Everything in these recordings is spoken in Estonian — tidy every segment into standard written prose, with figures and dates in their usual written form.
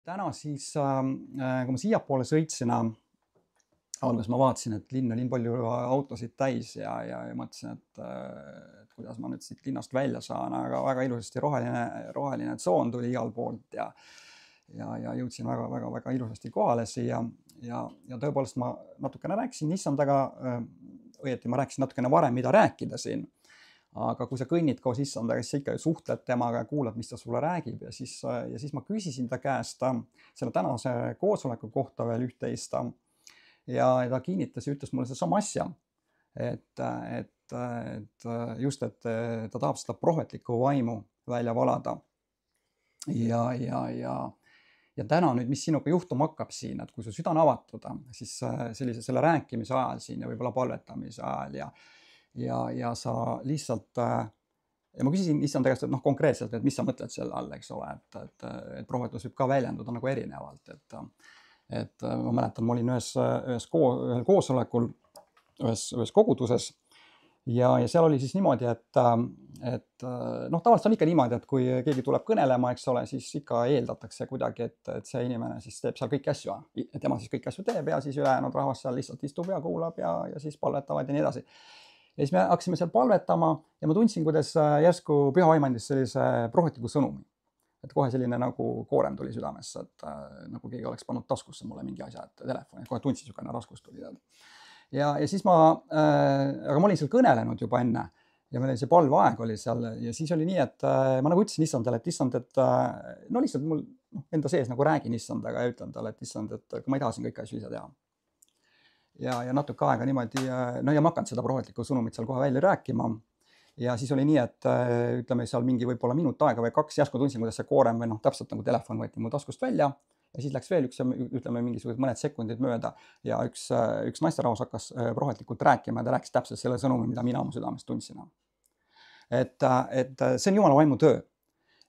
täna siis, kui ma siiapoole sõitsin, alguses ma vaatasin, et linn oli nii palju autosid täis ja mõtlesin, et kuidas ma nüüd siit linnast välja saan, aga väga ilusasti roheline tsoon tuli igalt poolt ja jõudsin väga ilusasti kohale siia ja tõepoolest ma natukene rääkisin Issandaga, õieti ma rääkisin natukene varem, mida rääkida siin. Aga kui sa kõnnid koos Issandaga, siis sa ikka suhtled temaga ja kuulad, mis ta sulle räägib ja siis ma küsisin ta käest selle tänase koosoleku kohta veel üht-teist ja ta kinnitas ja ütles mulle sedasama asja, et just, et ta tahab seda prohvetlikku vaimu välja valada. Ja täna nüüd, mis sinuga juhtuma hakkab siin, et kui su süda on avatud, siis selle rääkimise ajal siin ja võib-olla palvetamise ajal ja sa lihtsalt, ja ma küsisin Issanda käest, et konkreetselt, et mis sa mõtled selle all, eks ole, et prohvetlus võib ka väljenduda nagu erinevalt, et ma mäletan, ma olin ühel koosolekul, ühes koguduses ja seal oli siis niimoodi, et tavaliselt on ikka niimoodi, et kui keegi tuleb kõnelema, eks ole, siis ikka eeldatakse kuidagi, et see inimene siis teeb seal kõiki asju, tema siis kõiki asju teeb ja siis ülejäänud rahvas seal lihtsalt istub ja kuulab ja siis palvetavad ja nii edasi. Ja siis me hakkasime seal palvetama ja ma tundsin, kuidas järsku Püha Vaim andis sellise prohvetliku sõnumi. Et kohe selline nagu koorem tuli südamesse, et nagu keegi oleks pannud taskusse mulle mingi asja, et telefoni, kohe tundsin niisugune raskus tuli. Ja siis aga ma olin seal kõnelenud juba enne ja meil oli see palveaeg oli seal ja siis oli nii, et ma nagu ütlesin Issandale, et Issand, et no lihtsalt mul enda sees nagu räägin Issandaga ja ütlen talle, et Issand, et ma ei taha siin kõiki asju ise teha. Ja natuke aega niimoodi, no ja ma hakanud seda prohvetlikku sõnumit seal kohe välja rääkima. Ja siis oli nii, et ütleme seal mingi võib-olla minut aega või 2 järsku tundsin, kuidas see koorem või täpselt nagu telefon võeti mu taskust välja ja siis läks veel ütleme mingisugused mõned sekundid mööda ja üks naisterahvas hakkas prohvetlikult rääkima ja ta rääkis täpselt selle sõnumi, mida mina oma südames tundsin. Et see on Jumala vaimu töö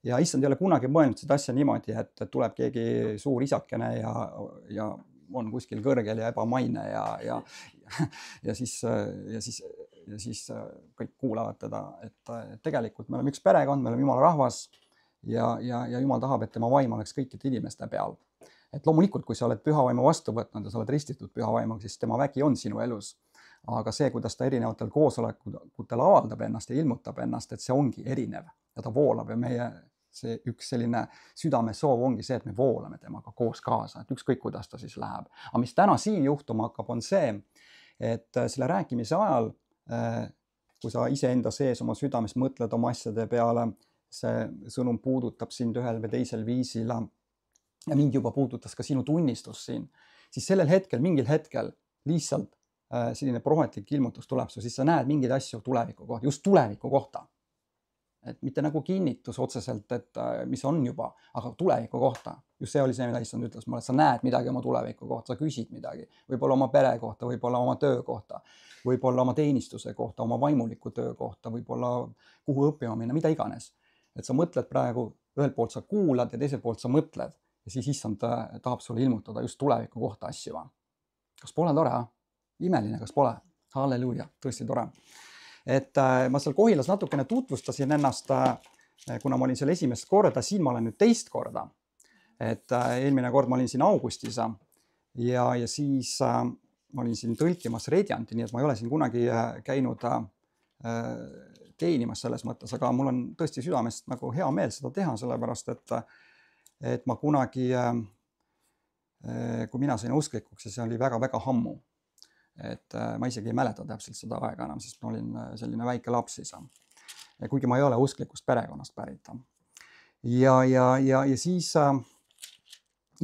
ja Issand ei ole kunagi mõelnud seda asja niimoodi, et tuleb keegi suur isakene ja on kuskil kõrgel ja ebamaine ja siis kõik kuulavad teda, et tegelikult me oleme üks perekond, me oleme Jumala rahvas ja Jumal tahab, et tema vaim oleks kõikide inimeste peal. Et loomulikult, kui sa oled Püha Vaimu vastu võtnud ja sa oled ristitud Püha Vaimuga, siis tema vägi on sinu elus. Aga see, kuidas ta erinevatel koosolekutel avaldab ennast ja ilmutab ennast, et see ongi erinev ja ta voolab ja see üks selline südamesoov ongi see, et me voolame temaga koos kaasa, et ükskõik kuidas ta siis läheb. Aga mis täna siin juhtuma hakkab, on see, et selle rääkimise ajal, kui sa iseenda sees oma südames mõtled oma asjade peale, see sõnum puudutab sind ühel või teisel viisil ja mind juba puudutas ka sinu tunnistus siin, siis sellel hetkel, mingil hetkel lihtsalt selline prohvetlik ilmutus tuleb su, siis sa näed mingeid asju tuleviku kohta, just tuleviku kohta. Et mitte nagu kinnitus otseselt, et mis on juba, aga tuleviku kohta. Just see oli see, mida Issand ütles mulle, et sa näed midagi oma tuleviku kohta, sa küsid midagi. Võib-olla oma pere kohta, võib-olla oma töö kohta, võib-olla oma teenistuse kohta, oma vaimuliku töö kohta, võib-olla kuhu õppima minna, mida iganes. Et sa mõtled praegu, ühelt poolt sa kuulad ja teiselt poolt sa mõtled ja siis Issand tahab sulle ilmutada just tuleviku kohta asju. Kas pole tore? Imeline, kas pole? Halleluuja, tõesti tore. Et ma seal Kohilas natukene tutvustasin ennast, kuna ma olin seal esimest korda, siin ma olen nüüd teist korda. Et eelmine kord ma olin siin augustis ja siis ma olin siin tõlkimas Radianti, nii et ma ei ole siin kunagi käinud teenimas selles mõttes, aga mul on tõesti südamest nagu hea meel seda teha, sellepärast et ma kunagi, kui mina sain usklikuks, ja see oli väga ammu. Et ma isegi ei mäleta täpselt seda aega enam, sest ma olin selline väike laps siis. Kuigi ma ei ole usklikust perekonnast pärit. Ja siis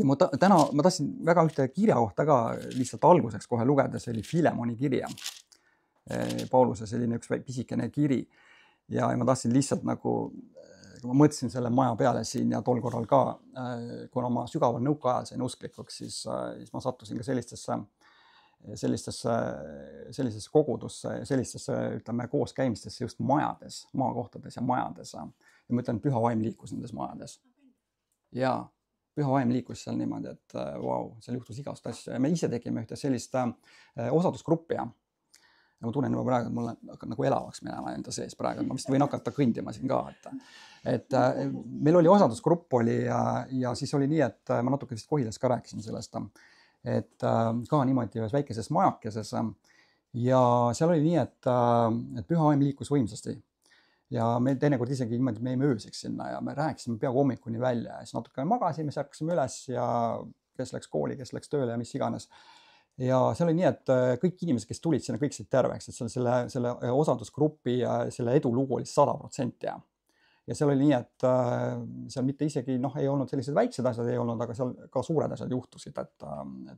ma tahtsin väga ühte kirja kohta ka lihtsalt alguseks kohe lugeda, see oli Filemoni kirja. Pauluse selline üks pisikene kiri. Ja ma tahtsin lihtsalt nagu, kui ma mõtlesin selle maja peale siin ja tol korral ka, kuna ma sügaval nõukaajal sain usklikuks, siis ma sattusin ka sellisesse kogudusse, sellistesse, ütleme, kooskäimistesse just majades, maakohtades ja majades. Ja ma ütlen, Püha Vaim liikus nendes majades. Ja Püha Vaim liikus seal niimoodi, et wow, seal juhtus igast asju. Ja me ise tegime ühte sellist osadusgruppi. ja ma tunnen juba praegu, et mul hakkab nagu elavaks minema enda sees praegu, ma vist võin hakata kõndima siin ka, et meil oli osadusgrupp oli ja siis oli nii, et ma natuke vist Kohilas ka rääkisin sellest, et ka niimoodi ühes väikeses majakeses ja seal oli nii, et püha vaim liikus võimsasti ja me teinekord isegi niimoodi, me jäime ööseks sinna ja me rääkisime peaaegu hommikuni välja ja siis natuke magasime, siis hakkasime üles ja kes läks kooli, kes läks tööle ja mis iganes. Ja seal oli nii, et kõik inimesed, kes tulid sinna, kõik said terveks, et selle osadusgrupi ja selle edulugu oli 100% ja seal oli nii, et seal mitte isegi, ei olnud sellised väiksed asjad ei olnud, aga seal ka suured asjad juhtusid, et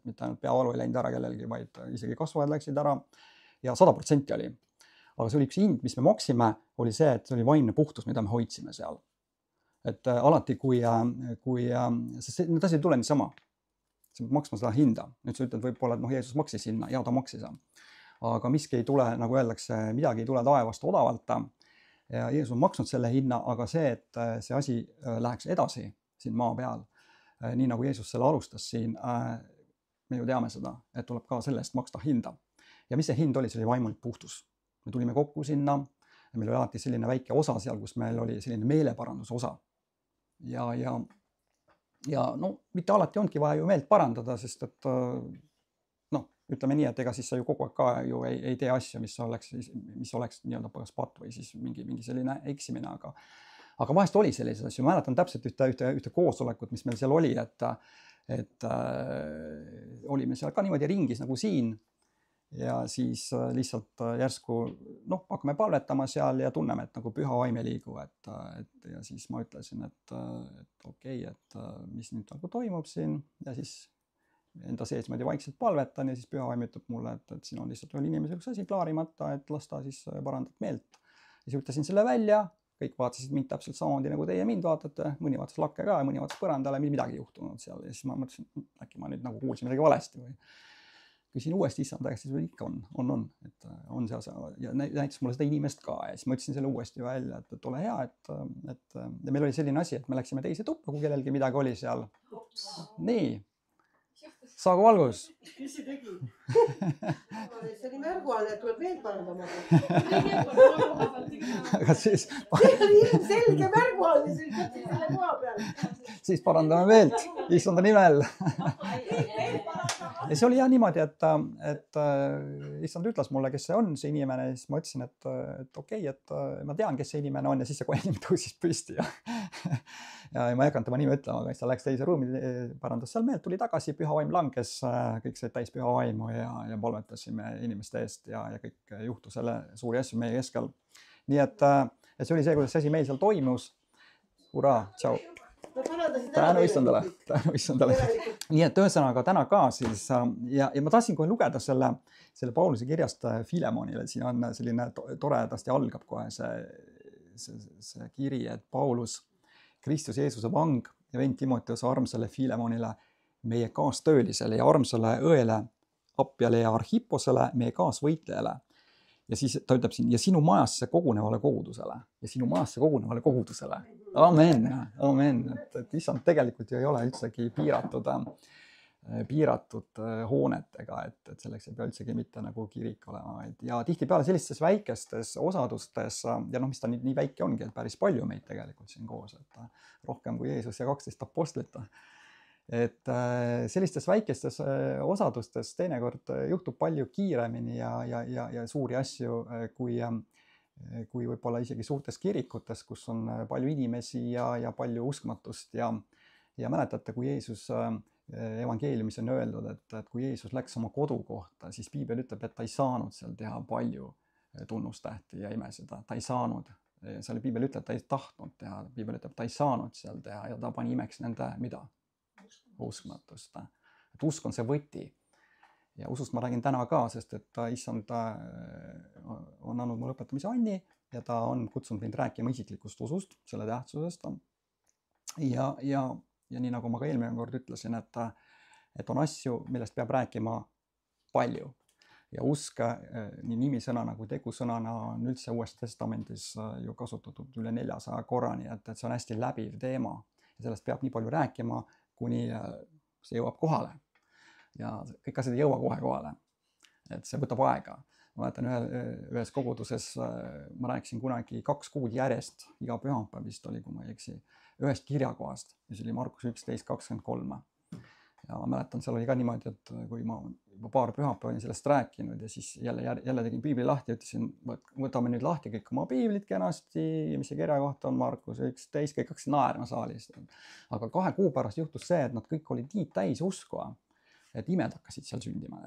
mitte ainult peavalu ei läinud ära kellelgi, vaid isegi kasvajad läksid ära ja 100% oli. Aga see oli üks hind, mis me maksime, oli see, et see oli vaimne puhtus, mida me hoidsime seal. Et alati, kui need asjad ei tule niisama, sa pead maksma seda hinda. Nüüd sa ütled võib-olla, et Jeesus maksis hinna ja ta maksis. Aga miski ei tule, nagu öeldakse, midagi ei tule taevast odavalt. Ja Jeesus on maksnud selle hinna, aga see, et see asi läheks edasi siin maa peal, nii nagu Jeesus selle alustas siin, me ju teame seda, et tuleb ka selle eest maksta hinda. Ja mis see hind oli? See oli vaimulik puhtus. Me tulime kokku sinna, meil oli alati selline väike osa seal, kus meil oli selline meeleparanduse osa. Ja mitte alati ongi vaja ju meelt parandada, sest et ütleme nii, et ega siis sa ju kogu aeg ka ju ei tee asju, mis oleks nii-öelda patt või siis mingi selline eksimine, aga vahest oli sellises asju. Ma mäletan täpselt ühte koosolekut, mis meil seal oli, et olime seal ka niimoodi ringis nagu siin ja siis lihtsalt järsku hakkame palvetama seal ja tunneme, et nagu püha vaim ei liigu, ja siis ma ütlesin, et okei, et mis nüüd nagu toimub siin ja siis enda sees vaikselt palvetan ja siis püha vaim ütleb mulle, et siin on lihtsalt ühel inimesel üks asi klaarimata, et las ta siis parandab meelt. Ja siis ütlesin selle välja, kõik vaatasid mind täpselt samamoodi nagu teie mind vaatate, mõni vaatas lakke ka ja mõni vaatas põrandale, midagi juhtunud seal ja siis ma mõtlesin, äkki ma nüüd nagu kuulsin midagi valesti või küsin uuesti issand aeg, siis ikka on, et on see ja näitas mulle seda inimest ka ja siis ma ütlesin selle uuesti välja, et ole hea, et meil oli selline asi, et me läksime teise tuppa, kui kellelgi midagi oli seal. Nii, saagu valgus. Kes see tegi? See oli märguanne, et tuleb veel parandama. Aga siis... See oli ilmselge märguanne, see oli selle koha peal. Siis parandame veelt, issanda nimel. Ja see oli jah niimoodi, et issand ütles mulle, kes see on, see inimene, ja siis ma ütlesin, et okei, et ma tean, kes see inimene on ja siis see kohe inimene tõusis püsti ja ma ei hakanud tema nime ütlema, aga siis ta läks teise ruumi, parandas seal meelt, tuli tagasi, püha vaim langes, kõik said täis püha vaimu ja palvetasime inimeste eest ja kõik juhtus selle suuri asju meie keskel. Nii et see oli see, kuidas see asi meil seal toimus. Hurraa, tšau. Tänu issandale. Nii et ühesõnaga täna ka siis ja ma tahtsin kohe lugeda selle Pauluse kirjast Filemonile. Siin on selline toredasti algab kohe see kiri, et Paulus, Kristus Jeesuse vang ja vend Timoteus armsale Filemonile, meie kaastöölisele ja armsale õele Appiale ja Arhipposele, meie kaasvõitlejale. Ja siis ta ütleb siin, ja sinu majasse kogunevale kogudusele. Ja sinu majasse kogunevale kogudusele. Amen, amen. Et issand tegelikult ju ei ole üldsegi piiratud hoonetega, et selleks ei pea üldsegi mitte nagu kirik olema. Ja tihtipeale sellistes väikestes osadustes, ja mis ta nii väike ongi, et päris palju meid tegelikult siin koos, et rohkem kui Jeesus ja 12 apostlit. Et sellistes väikestes osadustes teinekord juhtub palju kiiremini ja suuri asju kui võib-olla isegi suurtes kirikutes, kus on palju inimesi ja palju uskmatust ja mäletate, kui Jeesus evangeeliumis on öeldud, et kui Jeesus läks oma kodukohta, siis piibel ütleb, et ta ei saanud seal teha palju tunnustähti ja imesid, ta ei saanud. Seal piibel ütleb, et ta ei tahtnud teha, piibel ütleb, et ta ei saanud seal teha ja ta pani imeks nende mida? Uskmatust. Et usk on see võti. Ja usust ma räägin täna ka, sest et issand on andnud mulle õpetamise Anni ja ta on kutsunud mind rääkima isiklikust usust, selle tähtsusest. Ja nii nagu ma ka eelmine kord ütlesin, et on asju, millest peab rääkima palju. Ja usk nii nimisõnana kui tegusõnana on üldse Uues Testamendis ju kasutatud üle 400 korrani, et see on hästi läbiv teema. Ja sellest peab nii palju rääkima, kuni see jõuab kohale. Ja kõik asjad ei jõua kohe kohale. Et see võtab aega. ma mäletan ühes koguduses, ma rääkisin kunagi 2 kuud järjest, iga pühapäev vist oli, kui ma ei eksi, ühest kirjakohast, mis oli Markus 11:23. Ja ma mäletan, seal oli ka niimoodi, et kui ma juba paar pühapäeva olin sellest rääkinud ja siis jälle tegin piibli lahti ja ütlesin, võtame nüüd lahti kõik oma piiblid kenasti, mis see kirjakoht on, Markus 11, kõik hakkasid naerma saalis. Aga 2 kuu pärast juhtus see, et nad kõik olid nii täis usku, et imed hakkasid seal sündima.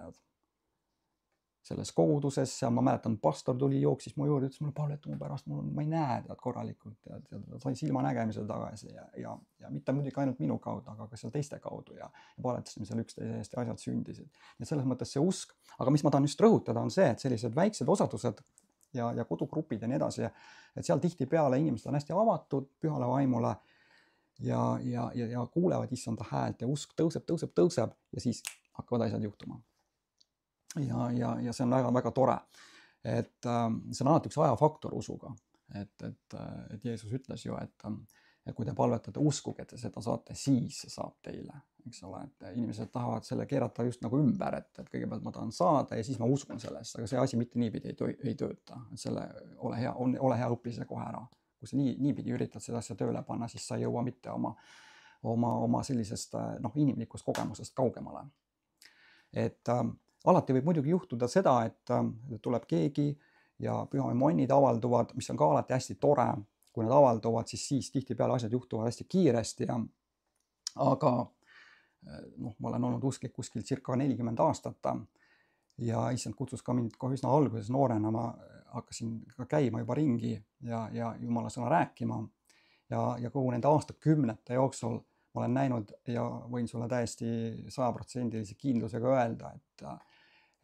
Selles koguduses ja ma mäletan, pastor tuli, jooksis mu juurde, ütles mulle, palveta mu pärast, ma ei näe tead korralikult ja sai silmanägemise tagasi ja mitte muidugi ainult minu kaudu, aga ka seal teiste kaudu ja palvetasime seal üksteise eest ja asjad sündisid. Ja selles mõttes see usk, aga mis ma tahan just rõhutada, on see, et sellised väiksed osadused ja kodugrupid ja nii edasi, et seal tihtipeale inimesed on hästi avatud pühale vaimule ja kuulevad issanda häält ja usk tõuseb ja siis hakkavad asjad juhtuma. Ja see on väga-väga tore, et see on alati üks ajafaktor usuga, et Jeesus ütles ju, et kui te palvetate, uskuge, et te seda saate, siis saab teile, eks ole, et inimesed tahavad selle keerata just nagu ümber, et kõigepealt ma tahan saada ja siis ma uskun sellest, aga see asi mitte niipidi ei tööta, et selle ole hea, õpi see kohe ära. Kui sa niipidi üritad seda asja tööle panna, siis sa ei jõua mitte oma sellisest inimlikust kogemusest kaugemale. Et alati võib muidugi juhtuda seda, et tuleb keegi ja pühavaimu annid avalduvad, mis on ka alati hästi tore. Kui nad avalduvad, siis tihtipeale asjad juhtuvad hästi kiiresti. Aga ma olen olnud usklik kuskil circa 40 aastat ja issand kutsus ka mind kohe üsna alguses noorena. Ma hakkasin ka käima juba ringi ja jumala sõna rääkima ja kogu nende aastakümnete jooksul ma olen näinud ja võin sulle täiesti 100% kindlusega öelda,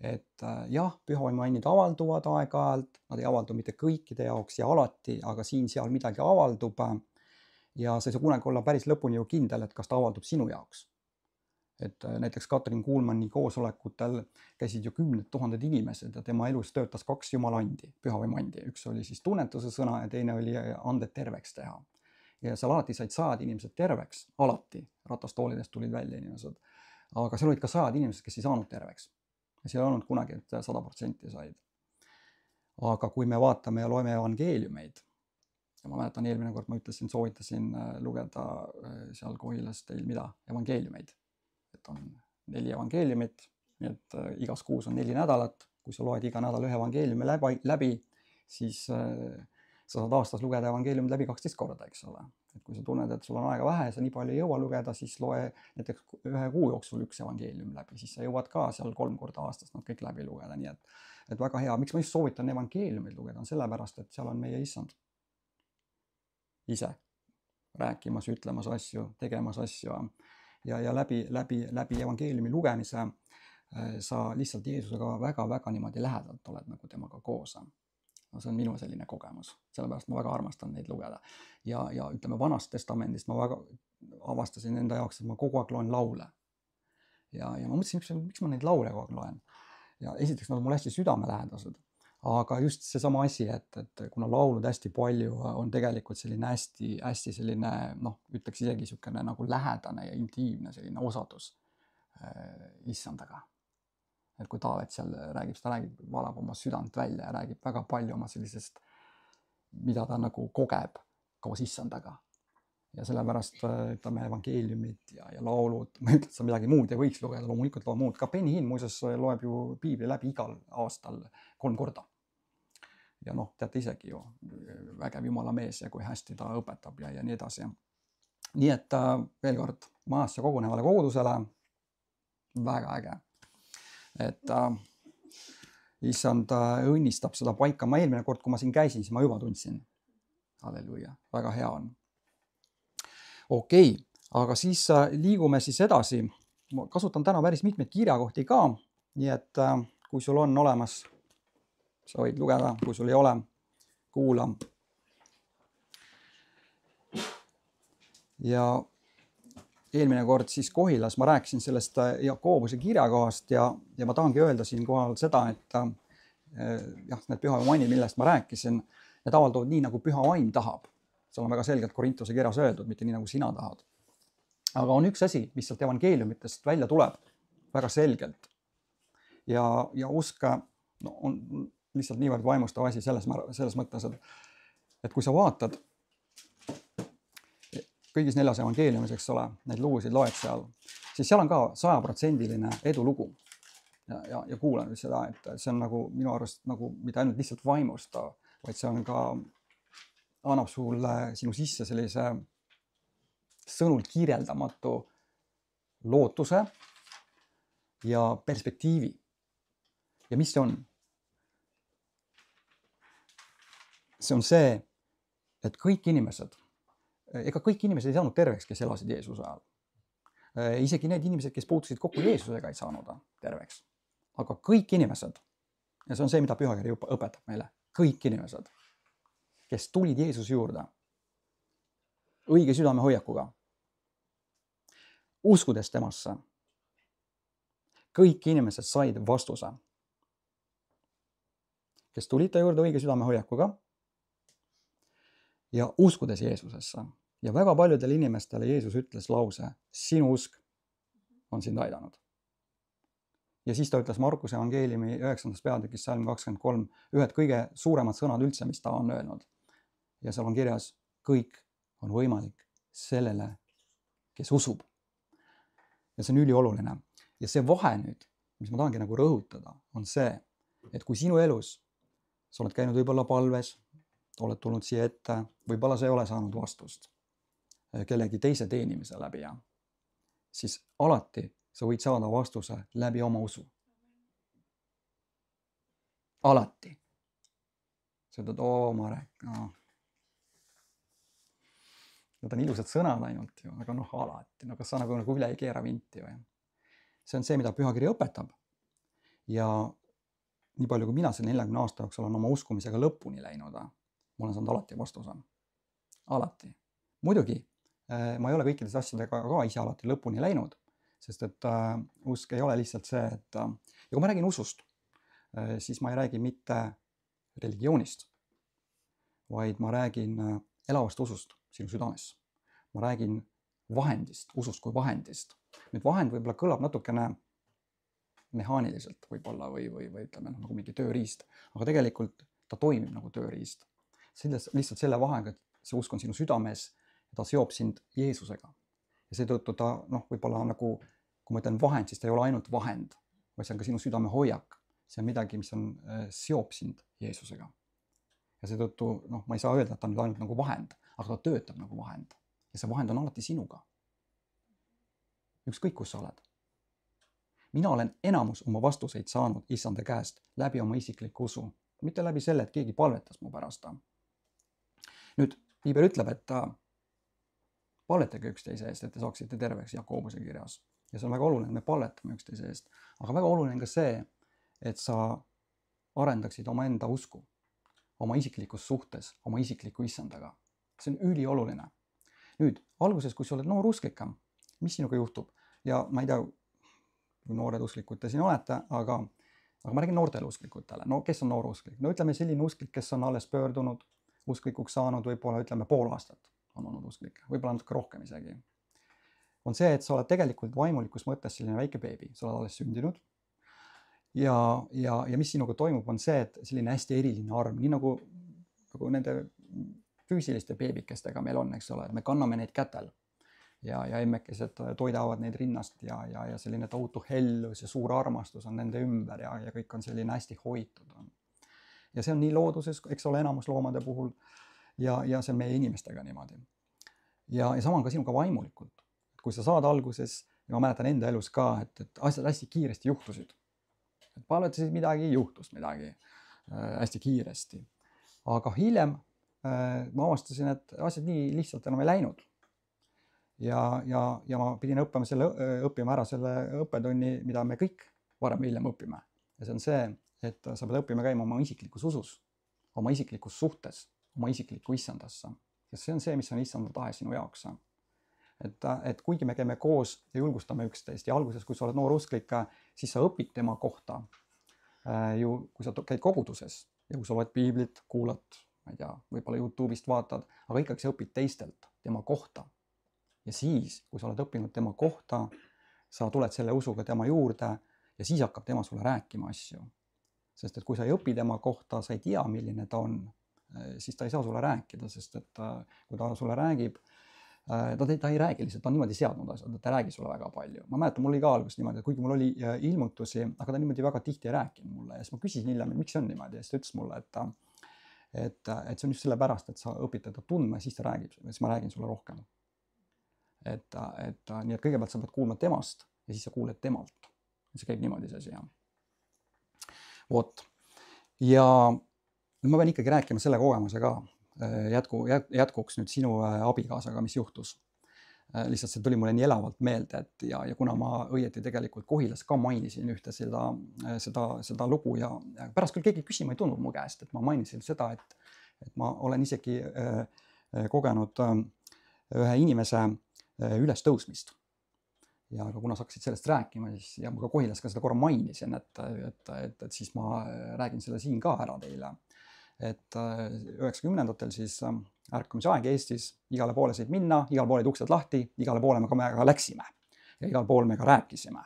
et jah, pühavaimu annid avalduvad aeg-ajalt, nad ei avaldu mitte kõikide jaoks ja alati, aga siin-seal midagi avaldub ja sa ei saa kunagi olla päris lõpuni ju kindel, et kas ta avaldub sinu jaoks. Et näiteks Katrin Kuulmanni koosolekutel käisid ju 10 000 inimesed ja tema elus töötas 2 jumala andi, pühavaimu andi. Üks oli siis tunnetuse sõna ja teine oli anded terveks teha. Ja seal alati said 100 inimesed terveks, alati, ratastoolidest tulid välja inimesed, aga seal olid ka 100 inimesed, kes ei saanud terveks. Ja seal ei olnud kunagi, et 100% said. Aga kui me vaatame ja loeme evangeeliumeid, ja ma mäletan eelmine kord ma ütlesin, soovitasin lugeda seal Kohilas teil mida? Evangeeliumeid. Et on 4 evangeeliumit, nii et igas kuus on 4 nädalat. Kui sa loed iga nädal ühe evangeeliumi läbi, siis sa saad aastas lugeda evangeeliumid läbi 12 korda, eks ole. Et kui sa tunned, et sul on aega vähe ja sa nii palju ei jõua lugeda, siis loe näiteks 1 kuu jooksul 1 evangeelium läbi, siis sa jõuad ka seal 3 korda aastas nad kõik läbi lugeda. Nii et väga hea. Miks ma just soovitan evangeeliumid lugeda, on sellepärast, et seal on meie issand ise rääkimas, ütlemas asju, tegemas asju ja läbi evangeeliumi lugemise sa lihtsalt Jeesusega väga-väga niimoodi lähedalt oled nagu temaga koos. See on minu selline kogemus, sellepärast ma väga armastan neid lugeda. Ja ütleme vanast testamendist ma väga avastasin enda jaoks, et ma kogu aeg loen laule. Ja ma mõtlesin, miks ma neid laule kogu aeg loen. Ja esiteks nad on mul hästi südamelähedased, aga just seesama asi, et kuna laulud hästi palju on tegelikult selline hästi selline, ütleks isegi niisugune nagu lähedane ja intiimne selline osadus issandaga. Et kui Taavet seal räägib, ta valab oma südant välja ja räägib väga palju oma sellisest, mida ta nagu kogeb koos issandaga. Ja sellepärast ütleme evangeeliumid ja laulud, ma ütlen, et sa midagi muud ei võiks lugeda, loomulikult loeb muud. Ka Benny Hinn muuseas loeb ju piibli läbi igal aastal 3 korda. Ja teate isegi ju, vägev jumala mees ja kui hästi ta õpetab ja nii edasi. Nii et veel kord, majasse kogunevale kogudusele, väga äge. Et issand õnnistab seda paika. Ma eelmine kord, kui ma siin käisin, siis ma juba tundsin. Halleluja, väga hea on. Okei, aga siis liigume siis edasi. Ma kasutan täna päris mitmeid kirjakohti ka, nii et kui sul on olemas, sa võid lugeda, kui sul ei ole, kuula. Ja eelmine kord siis Kohilas ma rääkisin sellest Jakobuse kirjakohast ja ma tahangi öelda siin kohal seda, et need pühavaimu annid, millest ma rääkisin, need avalduvad nii, nagu püha vaim tahab. Seal on väga selgelt Korintuse kirjas öeldud, mitte nii, nagu sina tahad. Aga on üks asi, mis sealt evangeeliumitest välja tuleb väga selgelt. Ja usk no on lihtsalt niivõrd vaimustav asi selles mõttes, et kui sa vaatad kõigis 4 evangeeliumis, eks ole, neid lugusid loed seal, siis seal on ka 100% edulugu. Ja kuulan seda, et see on nagu minu arust nagu mitte ainult lihtsalt vaimustav, vaid see on ka, annab sulle sinu sisse sellise sõnult kirjeldamatu lootuse ja perspektiivi. Ja mis see on? See on see, et kõik inimesed ei saanud terveks, kes elasid Jeesuse ajal. Isegi need inimesed, kes puutusid kokku Jeesusega, ei saanud terveks. Aga kõik inimesed, ja see on see, mida Pühakiri õpetab meile, kõik inimesed, kes tulid Jeesuse juurde õige südame hoiakuga, uskudes temasse, kõik inimesed said vastuse. Kes tulid ta juurde õige südame hoiakuga ja uskudes Jeesusesse. Ja väga paljudele inimestele Jeesus ütles lause, sinu usk on sind aidanud. Ja siis ta ütles Markuse evangeeliumi 9. peatükis salm 23 ühed kõige suuremad sõnad üldse, mis ta on öelnud. Ja seal on kirjas, kõik on võimalik sellele, kes usub. Ja see on ülioluline. Ja see vahe nüüd, mis ma tahangi nagu rõhutada, on see, et kui sinu elus sa oled käinud võib-olla palves, oled tulnud siia ette, võib-olla sa ei ole saanud vastust kellegi teise teenimise läbi, siis alati sa võid saada vastuse läbi oma usu. Alati. Sa ütled, Marek, need on ilusad sõnad ainult ju, aga alati. Kas sa nagu üle ei keera vinti või? See on see, mida Pühakiri õpetab. Ja nii palju, kui mina selle 40 aasta jooksul olen oma uskumisega lõpuni läinud, ma olen saanud alati vastuse. Alati. Muidugi, ma ei ole kõikides asjadega ka ise alati lõpuni läinud, sest et usk ei ole lihtsalt see, et ja kui ma räägin usust, siis ma ei räägi mitte religioonist, vaid ma räägin elavast usust sinu südames. Ma räägin vahendist, usust kui vahendist. Nüüd vahend võib-olla kõlab natukene mehaaniliselt võib-olla või ütleme nagu mingi tööriist, aga tegelikult ta toimib nagu tööriist. Lihtsalt selle vahega, et see usk on sinu südames ja ta seob sind Jeesusega. Ja seetõttu ta võib-olla nagu, kui ma ütlen vahend, siis ta ei ole ainult vahend, vaid see on ka sinu südame hoiak. See on midagi, mis seob sind Jeesusega. Ja seetõttu ma ei saa öelda, et ta on ainult nagu vahend, aga ta töötab nagu vahend. Ja see vahend on alati sinuga. Ükskõik, kus sa oled. Mina olen enamus oma vastuseid saanud Issanda käest läbi oma isikliku usu. Mitte läbi selle, et keegi palvetas mu pärast. Nüüd, Piibel ütleb, et palvetage üksteise eest, et te saaksite terveks Jakobuse kirjas. Ja see on väga oluline, et me palvetame üksteise eest. Aga väga oluline ka see, et sa arendaksid oma enda usku, oma isiklikus suhtes, oma isikliku Issandaga. See on ülioluline. Nüüd, alguses, kui sa oled noor usklik, mis sinuga juhtub? Ja ma ei tea, kui noored usklikud te siin olete, aga ma räägin noortele usklikutele. No kes on noor usklik? No ütleme selline usklik, kes on alles pöördunud, usklikuks saanud, võib-olla ütleme pool aastat on olnud usklik, võib-olla natuke rohkem isegi. On see, et sa oled tegelikult vaimulikus mõttes selline väike beebi, sa oled alles sündinud. Ja mis sinuga toimub, on see, et selline hästi eriline arm, nii nagu nende füüsiliste beebikestega meil on, eks ole, et me kanname neid kätel. Ja emmekesed toidavad neid rinnast ja selline tohutu hellus ja suur armastus on nende ümber ja kõik on selline hästi hoitud. Ja see on nii looduses, eks ole, enamus loomade puhul ja see on meie inimestega niimoodi. Ja sama on ka sinuga vaimulikult. Kui sa saad alguses, ja ma mäletan enda elus ka, et asjad hästi kiiresti juhtusid. Et palvetasid midagi, juhtus midagi hästi kiiresti. Aga hiljem ma avastasin, et asjad nii lihtsalt enam ei läinud. Ja ma pidin õppima ära selle õppetunni, mida me kõik varem hiljem õpime. Ja see on see, et sa pead õppima käima oma isiklikus usus, oma isiklikus suhtes, oma isikliku Issandasse. Sest see on see, mis on Issanda tahe sinu jaoks. Et kuigi me käime koos ja julgustame üksteist ja alguses, kui sa oled noor usklik, siis sa õpid tema kohta. Kui sa käid koguduses ja kui sa loed piiblit, kuulad, ma ei tea, võib-olla YouTube'ist vaatad, aga ikkagi sa õpid teistelt tema kohta. Ja siis, kui sa oled õppinud tema kohta, sa tuled selle usuga tema juurde ja siis hakkab tema sulle rääkima asju. sest et kui sa ei õpi tema kohta, sa ei tea, milline ta on, siis ta ei saa sulle rääkida, sest et kui ta sulle räägib, ta ei räägi lihtsalt, ta on niimoodi seadnud asjad, ta ei räägi sulle väga palju. Ma mäletan, mul oli ka alguses niimoodi, et kuigi mul oli ilmutusi, aga ta niimoodi väga tihti ei rääkinud mulle. Ja siis ma küsisin hiljem, miks see on niimoodi. Ja siis ta ütles mulle, et see on just sellepärast, et sa õpid teda tundma ja siis ta räägib, siis ma räägin sulle rohkem. Et nii, et kõigepealt sa pead kuulma temast ja siis sa kuuled temalt. See käib niimoodi see asi, jah. Vot. Ja ma pean ikkagi rääkima selle kogemuse ka. Jätkuks nüüd sinu abikaasaga, mis juhtus. Lihtsalt see tuli mulle nii elavalt meelde, et ja kuna ma õieti tegelikult Kohilas ka mainisin ühte seda lugu ja pärast küll keegi küsima ei tulnud mu käest, et ma mainisin seda, et ma olen isegi kogenud ühe inimese ülestõusmist. Ja kuna sa hakkasid sellest rääkima, siis ja ma ka Kohilas ka seda korra mainisin, et siis ma räägin selle siin ka ära teile. Et 90-ndatel siis ärkamise aeg Eestis, igale poole said minna, igale poole uksed lahti, igale poole me ka läksime ja igale poole me ka rääkisime.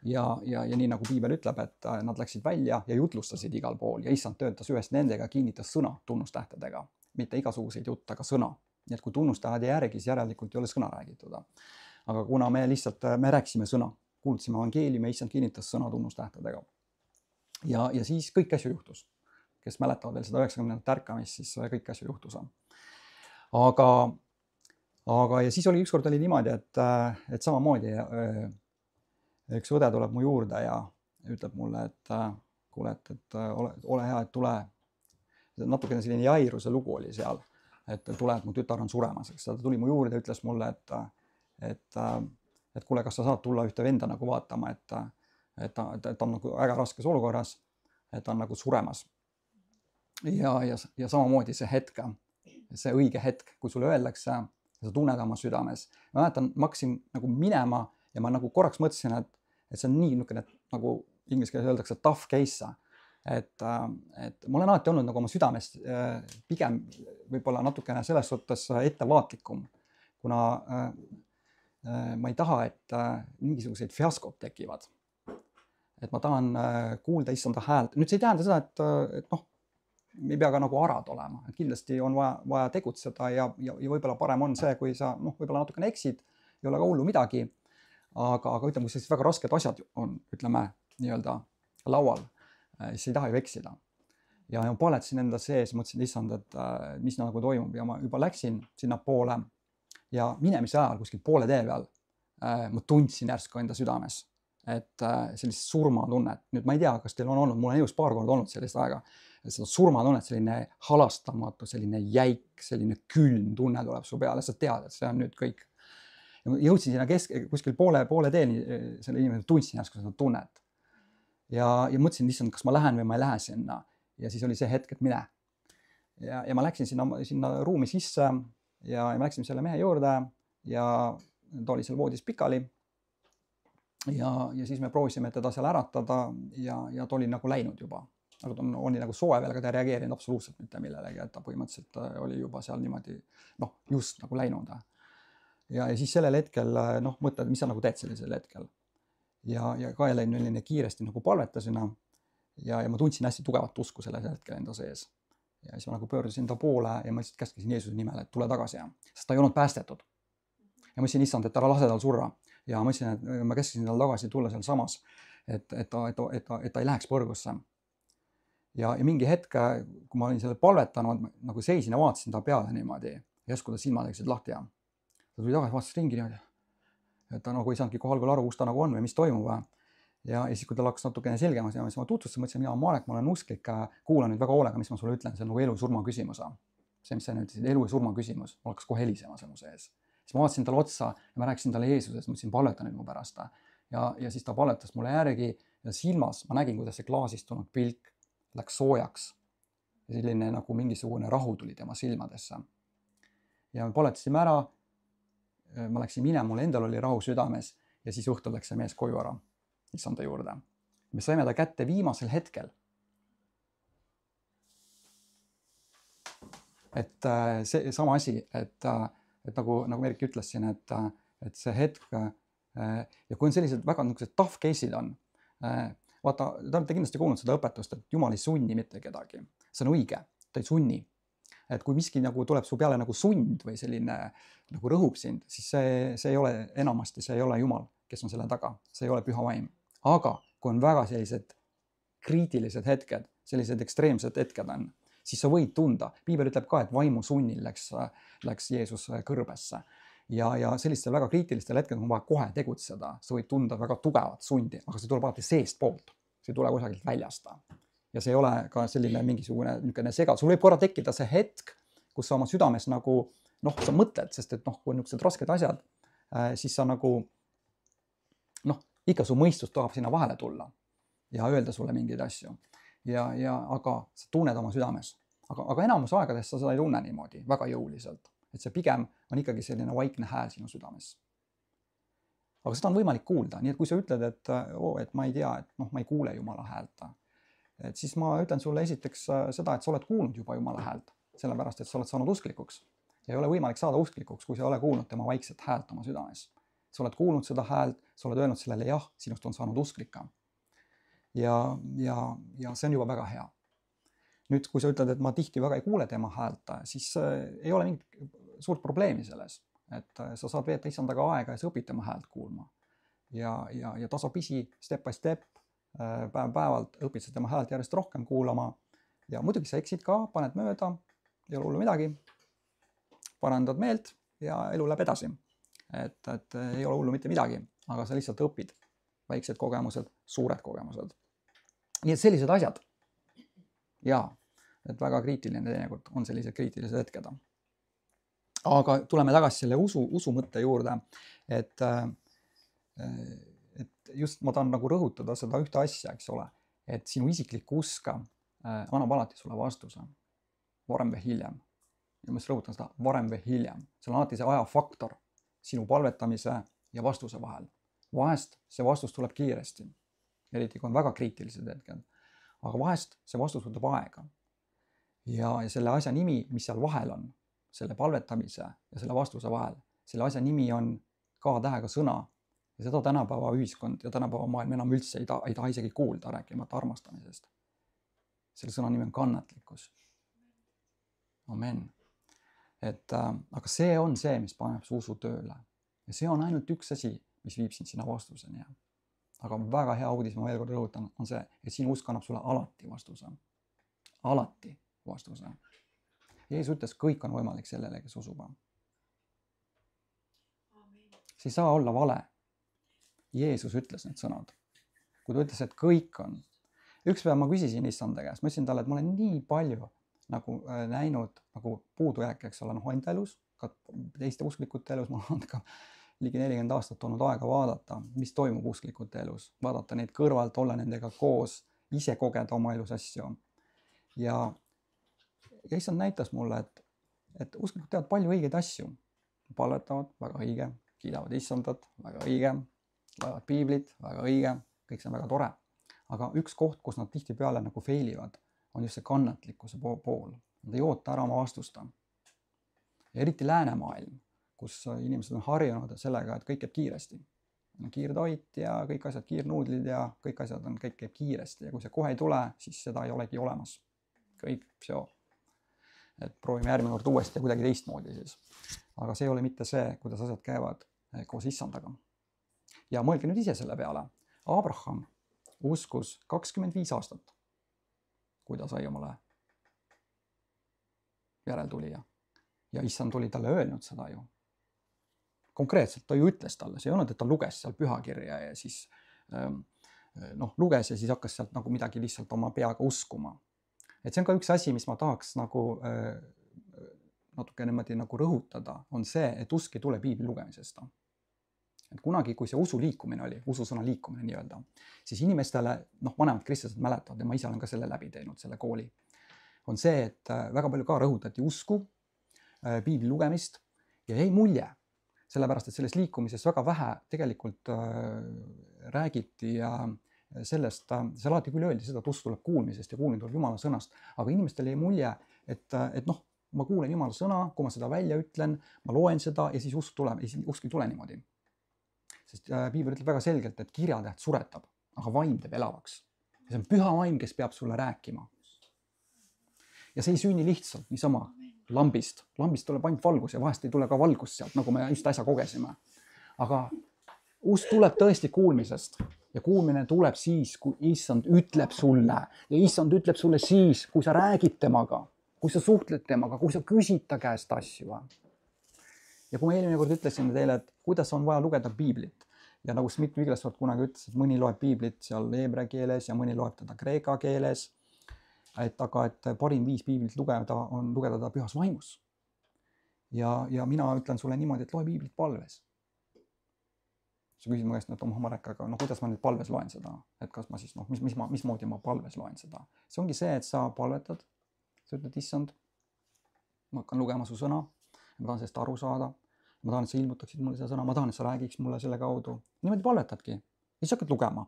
Ja nii nagu piibel ütleb, et nad läksid välja ja jutlustasid igal pool ja issand töötas ühest nendega, kinnitas sõna tunnustähtedega, mitte igasuguseid jutt, aga sõna. Nii et kui tunnustähed ei järgi, siis järelikult ei ole sõna räägitud. Aga kuna me rääkisime sõna, kuulutasime evangeeliumi ja issand kinnitas sõna tunnustähtedega. Ja siis kõik asju juhtus. Kes mäletavad veel seda 90-ndat ärkamist, siis kõik asju juhtus. Aga ja siis oli ükskord oli niimoodi, et samamoodi üks õde tuleb mu juurde ja ütleb mulle, et kuule, et ole hea, et tule. Natukene selline jairuse lugu oli seal, et tule, et mu tütar on suremas. Ta tuli mu juurde ja ütles mulle, et kuule, kas sa saad tulla ühte venda nagu vaatama, et ta on nagu väga raskes olukorras, et ta on nagu suremas. Ja samamoodi see hetk, see õige hetk, kui sulle öeldakse ja sa tunned oma südames. Ma mäletan, ma hakkasin nagu minema ja ma nagu korraks mõtlesin, et see on nii nagu inglise keeles öeldakse tough case. Et ma olen alati olnud nagu oma südamest pigem võib-olla natukene selles suhtes ettevaatlikum, kuna ma ei taha, et mingisuguseid fiaskod tekivad. Et ma tahan kuulda issanda häält. Nüüd see ei tähenda seda, et ei pea ka nagu arad olema, et kindlasti on vaja tegutseda ja võib-olla parem on see, kui sa võib-olla natukene eksid, ei ole ka hullu midagi, aga ütleme, kui sellised väga rasked asjad on, ütleme, nii-öelda laual, siis ei taha ju eksida. Ja ma paletasin enda sees, mõtlesin issand, et mis nagu toimub ja ma juba läksin sinna poole ja minemise ajal kuskil poole tee peal ma tundsin järsku enda südames, et sellist surmatunnet. Nüüd ma ei tea, kas teil on olnud, mul on elus paar korda olnud sellist aega, seda surmatunnet, selline halastamatu, selline jäik, selline külm tunne tuleb su peale, sa tead, et see on nüüd kõik. Jõudsin sinna kuskil poole teeni, selle inimese tundsin järsku seda tunnet. Ja mõtlesin lihtsalt, kas ma lähen või ma ei lähe sinna. Ja siis oli see hetk, et mine. Ja ma läksin sinna ruumi sisse ja ma läksin selle mehe juurde ja ta oli seal voodis pikali. Ja siis me proovisime teda seal äratada ja ta oli nagu läinud juba. Aga ta oli nagu soe veel, aga ta ei reageerinud absoluutselt mitte millelegi, et ta põhimõtteliselt oli juba seal niimoodi, just nagu läinud. Ja siis sellel hetkel, mõtled, mis sa nagu teed sellisel hetkel. Ja Kaelin kiiresti nagu palvetasina ja ma tundsin hästi tugevat usku sellel hetkel enda sees. Ja siis ma nagu pöördusin ta poole ja ma käskisin Jeesuse nimel, et tule tagasi. Sest ta ei olnud päästetud. Ja ma ütlesin issand, et ära lase tal surra. Ja ma ütlesin, et ma käskisin tal tagasi tulla seal samas, et ta ei läheks põrgusse. Ja mingi hetk, kui ma olin selle palvetanud, nagu seisin ja vaatasin ta peale niimoodi, järsku ta silmad läksid lahti ja ta tuli tagasi, vaatas ringi niimoodi, et ta nagu ei saanudki kohal küll aru, kus ta nagu on või mis toimub. Ja siis, kui ta hakkas natukene selgemas ja siis ma tutvustasin, mõtlesin, mina Marek, ma olen usklik, kuula nüüd väga hoolega, mis ma sulle ütlen, see on nagu elu surma küsimus. See, mis sa nüüd ütlesid, elu ja surma küsimus, ma hakkas kohe helisema mu sees. Siis ma vaatasin talle otsa ja ma rääkisin talle Jeesusest, ma ütlesin, palveta nüüd mu pärast. Ja siis ta palvetas mulle järgi ja silmas ma nägin, kuidas see klaasistunud pilk läks soojaks ja selline nagu mingisugune rahu tuli tema silmadesse. Ja me palvetasime ära, ma läksin minema, mul endal oli rahu südames ja siis õhtul läks see mees koju ära, issanda juurde. Me saime ta kätte viimasel hetkel. Et see sama asi, et nagu Merki ütles siin, et see hetk ja kui on sellised väga tough case'id on, vaata, te olete kindlasti kuulnud seda õpetust, et Jumal ei sunni mitte kedagi. See on õige, ta ei sunni. Et kui miski nagu tuleb su peale nagu sund või selline nagu rõhub sind, siis see ei ole enamasti, see ei ole Jumal, kes on selle taga, see ei ole püha vaim. Aga kui on väga sellised kriitilised hetked, sellised ekstreemsed hetked on, siis sa võid tunda. Piibel ütleb ka, et vaimu sunnil läks Jeesus kõrbesse. Ja sellistel väga kriitilistel hetkedel on vaja kohe tegutseda. Sa võid tunda väga tugevat sundi, aga see tuleb alati seest poolt. See ei tule kusagilt väljast. Ja see ei ole ka selline mingisugune segad. Sul võib korra tekkida see hetk, kus sa oma südames nagu, sa mõtled, sest et kui on niisugused rasked asjad, siis sa nagu, ikka su mõistus tahab sinna vahele tulla ja öelda sulle mingeid asju. Aga sa tunned oma südames. Aga enamus aegadest sa seda ei tunne niimoodi väga jõuliselt. Et see pigem on ikkagi selline vaikne hääl sinu südames. Aga seda on võimalik kuulda. Nii et kui sa ütled, et ma ei tea, et ma ei kuule Jumala häält, et siis ma ütlen sulle esiteks seda, et sa oled kuulnud juba Jumala häält, sellepärast, et sa oled saanud usklikuks. Ja ei ole võimalik saada usklikuks, kui sa ei ole kuulnud tema vaikset häält oma südames. Sa oled kuulnud seda häält, sa oled öelnud sellele jah, sinust on saanud usklika. Ja see on juba väga hea. Nüüd, kui sa ütled, et ma tihti väga ei kuule tema häält, siis ei ole mingit suurt probleemi selles. Et sa saad veeta issandaga aega ja sa õpid tema häält kuulma. Ja tasapisi, step by step, päev-päevalt õpid sa tema häält järjest rohkem kuulama. Ja muidugi sa eksid ka, paned mööda, ei ole hullu midagi, parandad meelt ja elu läheb edasi. Et ei ole hullu mitte midagi, aga sa lihtsalt õpid. Väiksed kogemused, suured kogemused. Nii et sellised asjad. Jaa, et väga kriitiline teinekord on sellised kriitilised hetked. Aga tuleme tagasi selle usu mõtte juurde, et just ma tahan nagu rõhutada seda ühte asja, eks ole, et sinu isiklik usk annab alati sulle vastuse, varem või hiljem. Ja ma just rõhutan seda, varem või hiljem. See on alati see ajafaktor sinu palvetamise ja vastuse vahel. Vahest see vastus tuleb kiiresti, eriti kui on väga kriitilised hetked. Aga vahest see vastus võtab aega. Ja selle asja nimi, mis seal vahel on, selle palvetamise ja selle vastuse vahel, selle asja nimi on K-tähega sõna. Ja seda tänapäeva ühiskond ja tänapäeva maailm enam üldse ei taha isegi kuulda, rääkimata armastamisest. Selle sõna nimi on kannatlikkus. Amen. Aga see on see, mis paneb su usu tööle. Ja see on ainult üks asi, mis viib sind sinna vastuseni. Aga väga hea uudis, ma veel kord rõhutan, on see, et sinu usk annab sulle alati vastuse. Alati vastuse. Jeesus ütles, kõik on võimalik sellele, kes usub. See ei saa olla vale. Jeesus ütles need sõnad. Kui ta ütles, et kõik on. Üks päev ma küsisin issanda käest, ma ütlesin talle, et ma olen nii palju nagu näinud nagu puudujääke, eks ole, enda elus, ka teiste usklikute elus, ma olen ka ligi 40 aastat olnud aega vaadata, mis toimub usklikute elus, vaadata neid kõrvalt, olla nendega koos, ise kogeda oma elus asju. Ja issand näitas mulle, et usklikud teevad palju õigeid asju. Palvetavad, väga õige, kiidavad issandat, väga õige, loevad piiblit, väga õige, kõik see on väga tore. Aga üks koht, kus nad tihtipeale nagu feilivad, on just see kannatlikkuse pool. Nad ei oota ära oma vastusta. Ja eriti läänemaailm, kus inimesed on harjunud sellega, et kõik käib kiiresti. Kiirtoit ja kõik asjad, kiirnuudlid ja kõik asjad kõik käib kiiresti. Ja kui see kohe ei tule, siis seda ei olegi olemas. Kõik seo. Et proovime järgmine kord uuesti ja kuidagi teistmoodi siis. Aga see ei ole mitte see, kuidas asjad käivad koos issandaga. Ja mõelge nüüd ise selle peale. Abraham uskus 25 aastat, kui ta sai omale järeltulija. Ja issand tuli talle öelnud seda ju. Konkreetselt ta ju ütles talle, see ei olnud, et ta luges seal pühakirja ja siis luges ja siis hakkas sealt nagu midagi lihtsalt oma peaga uskuma. Et see on ka üks asi, mis ma tahaks nagu natuke niimoodi nagu rõhutada, on see, et usk ei tule piibli lugemisest. Et kunagi, kui see usu liikumine oli, ususõna liikumine nii-öelda, siis inimestele, vanemad kristlased mäletavad ja ma ise olen ka selle läbi teinud, selle kooli, on see, et väga palju ka rõhutati usku, piibli lugemist ja jäi mulje, sellepärast, et selles liikumises väga vähe tegelikult räägiti ja sellest, see alati küll öeldi seda, et usk tuleb kuulmisest ja kuulmine tuleb Jumala sõnast, aga inimestel jäi mulje, et ma kuulen Jumala sõna, kui ma seda välja ütlen, ma loen seda ja siis usk ei tule niimoodi. Sest piibel ütleb väga selgelt, et kirjatäht suretab, aga vaim teeb elavaks. see on püha vaim, kes peab sulle rääkima. Ja see ei sünni lihtsalt niisama lambist. Lambist tuleb ainult valgus ja vahest ei tule ka valgus sealt, nagu me just äsja kogesime. Aga usk tuleb tõesti kuulmisest ja kuulmine tuleb siis, kui issand ütleb sulle ja issand ütleb sulle siis, kui sa räägid temaga, kui sa suhtled temaga, kui sa küsid ta käest asju. Ja kui ma eelmine kord ütlesin teile, et kuidas on vaja lugeda piiblit ja nagu Smith Wigglesworth kunagi ütles, et mõni loeb piiblit seal heebrea keeles ja mõni loeb teda kreeka keeles, aga parim viis piiblit lugeda on lugeda ta pühas vaimus. Ja mina ütlen sulle niimoodi, et loe piiblit palves. Sa küsid mu käest, et Marek, aga kuidas ma nüüd palves loen seda? Et kas ma siis, mismoodi ma palves loen seda? See ongi see, et sa palvetad, sa ütled, issand, ma hakkan lugema su sõna, ma tahan sellest aru saada, ma tahan, et sa ilmutaksid mulle seda sõna, ma tahan, et sa räägiks mulle selle kaudu. Niimoodi palvetadki. Ja siis hakkad lugema.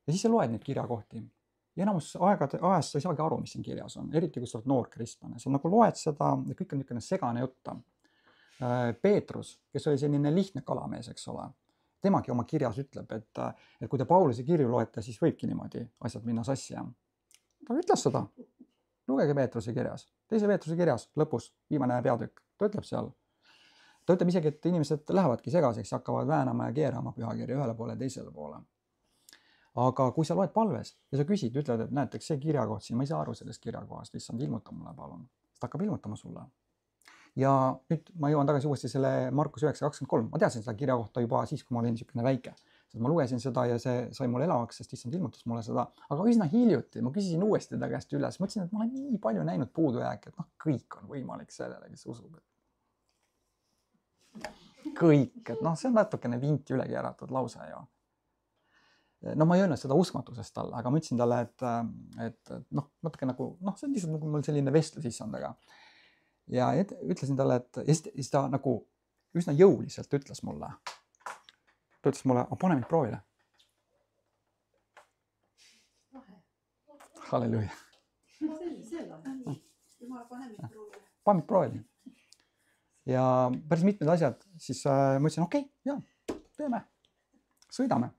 Ja siis sa loed neid kirjakohti. Ja enamus ajast sa ei saagi aru, mis siin kirjas on, eriti kui sa oled noor kristlane. Sa nagu loed seda ja kõik on niisugune segane jutt. Peetrus, kes oli selline lihtne kalamees, eks ole, temagi oma kirjas ütleb, et kui te Pauluse kirju loete, siis võibki niimoodi asjad minna sassi. Ta ütles seda. Lugege Peetruse kirjas. Teise Peetruse kirjas lõpus, viimane peatükk. Ta ütleb seal. Ta ütleb isegi, et inimesed lähevadki segaseks, hakkavad väänama ja keerama pühakirja ühele poole ja teisele poole. Aga kui sa loed palves ja sa küsid, ütled, et näed, see kirjakoht siin, ma ei saa aru sellest kirjakohast, issand, ilmuta mulle palun. Ta hakkab ilmutama sulle. Ja nüüd ma jõuan tagasi uuesti selle Markus 9:23. Ma teadsin seda kirja kohta juba siis, kui ma olin niisugune väike. Sest ma lugesin seda ja see sai mulle elavaks, sest issand ilmutas mulle seda. Aga üsna hiljuti ma küsisin uuesti ta käest üles. Mõtlesin, et ma olen nii palju näinud puudujääke, et kõik on võimalik sellele, kes usub. Kõik, et see on natukene vinti üle keeratud lause ju. Ma ei öelnud seda uskmatusest talle, aga ma ütlesin talle, et natuke nagu, see on lihtsalt nagu mul selline vestlus issandaga. Ja ütlesin talle, et siis ta nagu üsna jõuliselt ütles mulle. Ta ütles mulle, pane mind proovile. Halleluja. Pane mind proovile. Ja päris mitmed asjad, siis ma ütlesin, okei, teeme, sõidame.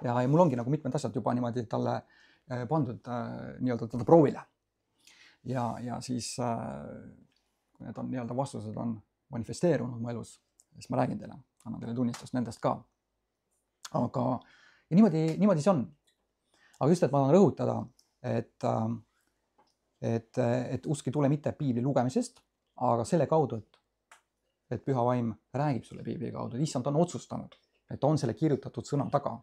Ja mul ongi nagu mitmed asjad juba niimoodi talle pandud nii-öelda teda proovile. Ja siis, kui need on nii-öelda vastused on manifesteerunud mu elus, siis ma räägin teile, annan teile tunnistust nendest ka. Aga ja niimoodi see on. Aga just, et ma tahan rõhutada, et usk ei tule mitte piibli lugemisest, aga selle kaudu, et püha vaim räägib sulle piibli kaudu. Issand on otsustanud, et on selle kirjutatud sõna taga.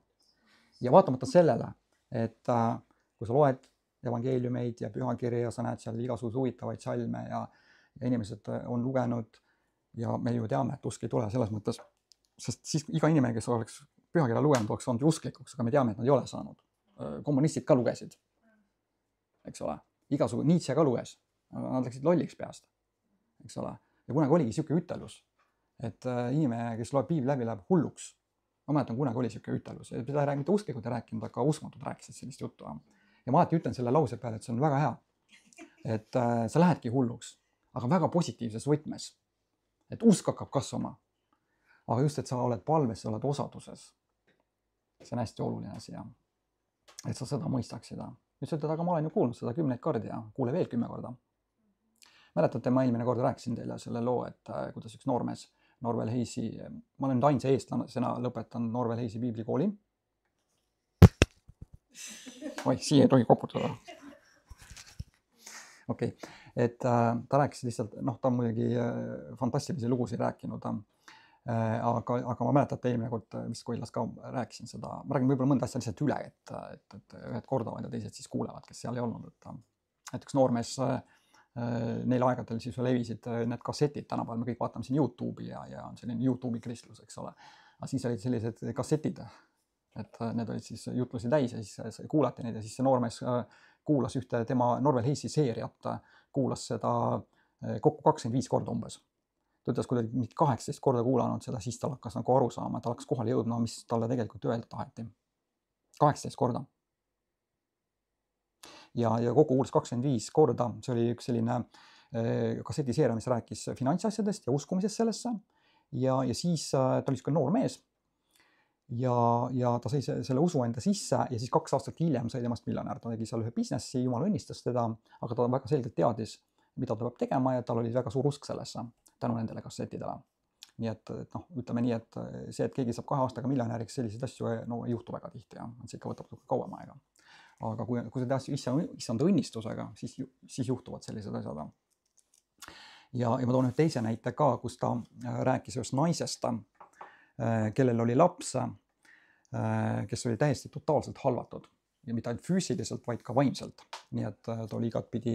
Ja vaatamata sellele, et kui sa loed evangeeliumeid ja pühakirja ja sa näed seal igasuguse huvitavaid salme ja inimesed on lugenud ja me ju teame, et usk ei tule selles mõttes, sest siis iga inimene, kes oleks pühakirja lugenud, oleks olnud usklikuks, aga me teame, et nad ei ole saanud. Kommunistid ka lugesid, eks ole. Igasugu Nietzsche ka luges, nad läksid lolliks peast, eks ole. Ja kunagi oligi siuke ütelus, et inimene, kes loeb piibli läbi, läheb hulluks. Ma mäletan, kunagi oli siuke ütelus. Seda ei mitte usklikud ei rääkinud, aga usmatud rääkisid sellist juttu. Ja ma alati ütlen selle lause peale, et see on väga hea. Et sa lähedki hulluks, aga väga positiivses võtmes. Et usk hakkab kasvama. Aga just, et sa oled palves, sa oled osaduses. See on hästi oluline asi. Et sa seda mõistaksid. Nüüd sa ütled, aga ma olen ju kuulnud seda 10 kordi ja kuule veel 10 korda. Mäletate, ma eelmine kord rääkisin teile selle loo, et kuidas üks noormees Norvel Heisi, ma olen ainsa eestlasena lõpetanud Norvel Heisi piiblikooli. Oi, siia ei tohi koputada. Okei, et ta rääkis lihtsalt, ta on muidugi fantastilisi lugusid rääkinud, aga ma mäletate eelmine kord, mis Koilas ka rääkisin seda, ma räägin võib-olla mõnda asja lihtsalt üle, et ühed kordavad ja teised siis kuulevad, kes seal ei olnud. Et üks noormees neil aegadel siis levisid need kassetid, tänapäeval me kõik vaatame siin YouTube'i ja on selline YouTube'i kristlus, eks ole. Aga siis olid sellised kassetid, et need olid siis jutlusi täis ja siis kuulati neid ja siis see noormees kuulas ühte tema Norvel Heisi seeriat, kuulas seda kokku 25 korda umbes. Ta ütles, kui ta oli 18 korda kuulanud seda, siis ta hakkas nagu aru saama, ta hakkas kohale jõudma, mis talle tegelikult öelda taheti. 18 korda. Ja kokku kuulas 25 korda, see oli üks selline kassetiseeria, mis rääkis finantsasjadest ja uskumisest sellesse. Ja siis ta oli niisugune noor mees. ja ta sai selle usu enda sisse ja siis 2 aastat hiljem sai temast miljonär. Ta tegi seal ühe businessi, jumal õnnistas teda, aga ta väga selgelt teadis, mida ta peab tegema ja tal oli väga suur usk sellesse tänu nendele kassettidele. Nii et noh, ütleme nii, et see, et keegi saab 2 aastaga miljonäriks, selliseid asju no, ei juhtu väga tihti. See ikka võtab kauem aega. Aga kui sa tead issanda õnnistusega, siis juhtuvad sellised asjad. Ja ma toon ühe teise näite ka, kus ta rääkis ühest naisest, kellel oli laps, kes oli täiesti totaalselt halvatud ja mitte ainult füüsiliselt, vaid ka vaimselt. Nii et ta oli igatpidi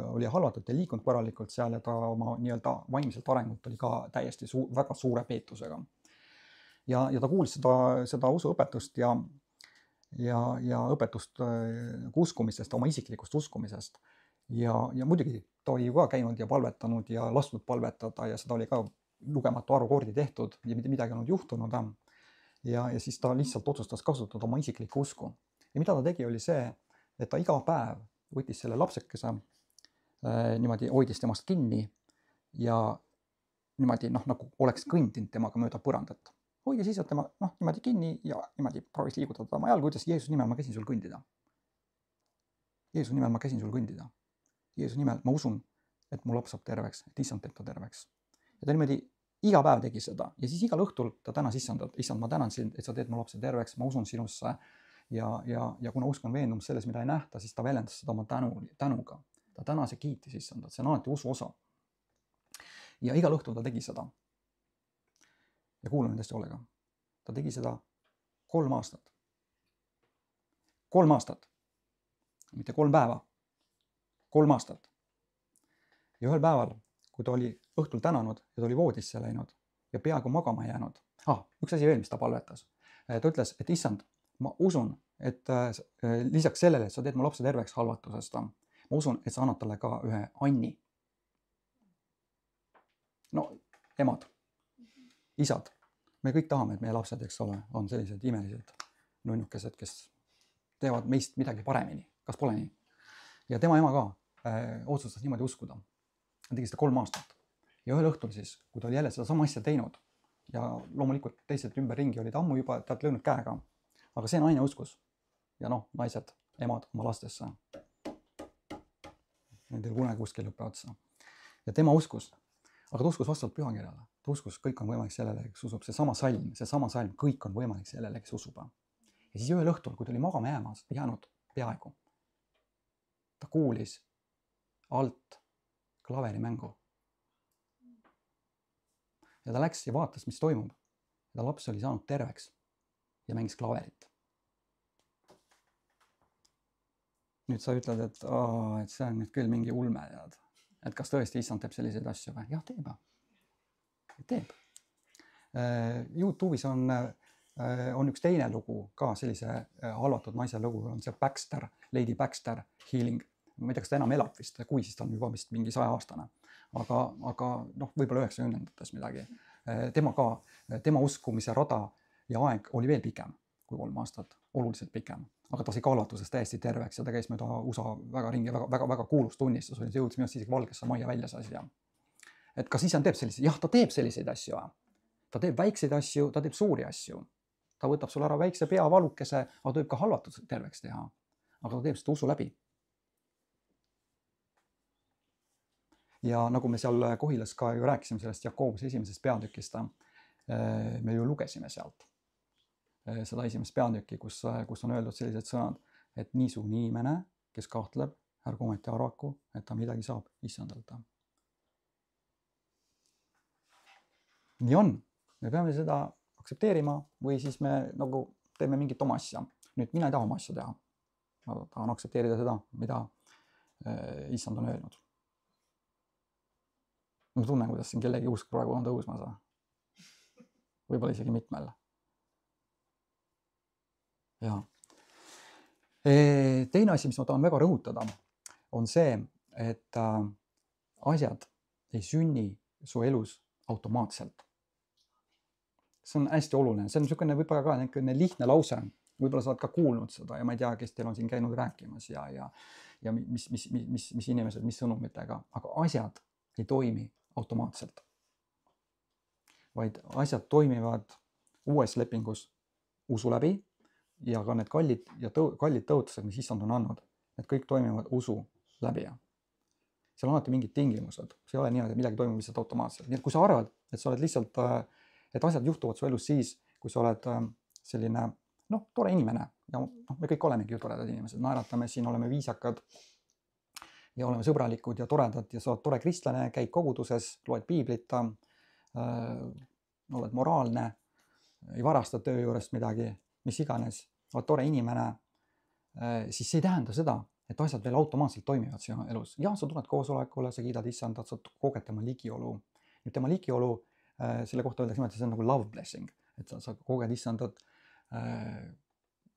oli halvatud ja liikunud korralikult seal ja ta oma nii-öelda vaimselt arengut oli ka täiesti väga suure peetusega. Ja ta kuulis seda usuõpetust ja õpetust uskumisest, oma isiklikust uskumisest. Ja muidugi ta oli ju ka käinud ja palvetanud ja lasknud palvetada ja seda oli ka lugematu arvu kordi tehtud ja mitte midagi olnud juhtunud. Ja siis ta lihtsalt otsustas kasutada oma isiklikku usku. Ja mida ta tegi, oli see, et ta iga päev võttis selle lapsekese, niimoodi hoidis temast kinni ja niimoodi nagu oleks kõndinud temaga mööda põrandat. Hoidis lihtsalt tema niimoodi kinni ja niimoodi proovis liigutada oma jalgu, ütles Jeesuse nimel ma käsin sul kõndida. Jeesuse nimel ma käsin sul kõndida. Jeesuse nimel ma usun, et mu laps saab terveks, et issand teeb ta terveks. Ja ta niimoodi iga päev tegi seda ja siis igal õhtul ta tänas issandat. Issand, ma tänan sind, et sa teed mu lapse terveks, ma usun sinusse. Ja kuna usk on veendumus selles, mida ei nähta, siis ta väljendas seda oma tänuga. Ta tänas ja kiitis issandat, see on alati usu osa. Ja igal õhtul ta tegi seda. Ja kuulan nüüd hästi hoolega. Ta tegi seda 3 aastat. 3 aastat. Mitte 3 päeva. 3 aastat. Ja ühel päeval, kui ta oli õhtul tänanud ja ta oli voodisse läinud ja peaaegu magama jäänud. Üks asi veel, mis ta palvetas. Ta ütles, et issand, ma usun, et lisaks sellele, et sa teed mu lapse terveks halvatusest, ma usun, et sa annad talle ka ühe Anni. No, emad, isad, me kõik tahame, et meie lapsed, eks ole, on sellised imelised nunnukesed, kes teevad meist midagi paremini. Kas pole nii? Ja tema ema ka otsustas niimoodi uskuda. Ta tegi seda 3 aastat. Ja ühel õhtul siis, kui ta oli jälle seda sama asja teinud ja loomulikult teised ümberringi olid ammu juba tead löönud käega, aga see naine uskus. Ja naised, emad oma lastesse. Nendel kunagi kuskil lõppe otsa. Ja tema uskus. Aga ta uskus vastavalt pühakirjale. Ta uskus, kõik on võimalik sellele, kes usub. See sama salm, kõik on võimalik sellele, kes usub. Ja siis ühel õhtul, kui ta oli magama jäänud peaaegu, ta kuulis alt klaverimängu. Ja ta läks ja vaatas, mis toimub. Ja ta laps oli saanud terveks ja mängis klaverit. Nüüd sa ütled, et see on nüüd küll mingi ulme, tead. Et kas tõesti issand teeb selliseid asju või? Jah, teeb. Teeb. YouTube'is on üks teine lugu, ka sellise halvatud naise lugu, on see Baxter, Lady Baxter Healing. Ma ei tea, kas ta enam elab vist, kui siis ta on juba vist mingi 100-aastane. Aga võib-olla 90-ndates midagi. Tema uskumise rada ja aeg oli veel pikem kui 3 aastat, oluliselt pikem. Aga ta sai kaalvatusest täiesti terveks ja ta käis mööda USA väga ringi, väga kuulus tunnistus, see jõudis minust isegi Valgesse majja välja see asi. Et kas issand teeb selliseid? Jah, ta teeb selliseid asju. Ta teeb väikseid asju, ta teeb suuri asju. Ta võtab sul ära väikse peavalukese, aga ta võib ka halvatud terveks teha. Aga ta teeb seda usu läbi. Ja nagu me seal Kohilas ka ju rääkisime sellest Jakobuse 1. peatükist, me ju lugesime sealt seda 1. peatükki, kus on öeldud sellised sõnad, et niisugune inimene, kes kahtleb, ärgu ometi arvaku, et ta midagi saab issandalt. Nii on. Me peame seda aktsepteerima või siis me nagu teeme mingit oma asja. Nüüd mina ei taha oma asja teha. Ma tahan aktsepteerida seda, mida issand on öelnud. Ma tunnen, kuidas siin kellegi usk praegu on tõusmas. Võib-olla isegi mitmel. Ja. Teine asi, mis ma tahan väga rõhutada, on see, et asjad ei sünni su elus automaatselt. See on hästi oluline. See on niisugune võib-olla ka niisugune lihtne lause. Võib-olla sa oled ka kuulnud seda ja ma ei tea, kes teil on siin käinud rääkimas ja mis inimesed, mis sõnumitega. Aga asjad ei toimi automaatselt. Vaid asjad toimivad uues lepingus usu läbi ja ka need kallid tõotused, mis issand on andnud, need kõik toimivad usu läbi. Seal on alati mingid tingimused, see ei ole niimoodi, et midagi toimub lihtsalt automaatselt. Nii et kui sa arvad, et sa oled lihtsalt, et asjad juhtuvad su elus siis, kui sa oled selline tore inimene ja me kõik olemegi ju toredad inimesed, naeratame siin, oleme viisakad ja oleme sõbralikud ja toredad ja sa oled tore kristlane, käid koguduses, loed piiblit, oled moraalne, ei varasta töö juurest midagi, mis iganes, oled tore inimene, siis see ei tähenda seda, et asjad veel automaatselt toimivad sinu elus. Ja sa tuled koosolekule, sa kiidad issandat, sa koged tema ligiolu. Nüüd tema ligiolu, selle kohta öeldakse niimoodi, see on nagu love blessing, et sa koged issandat.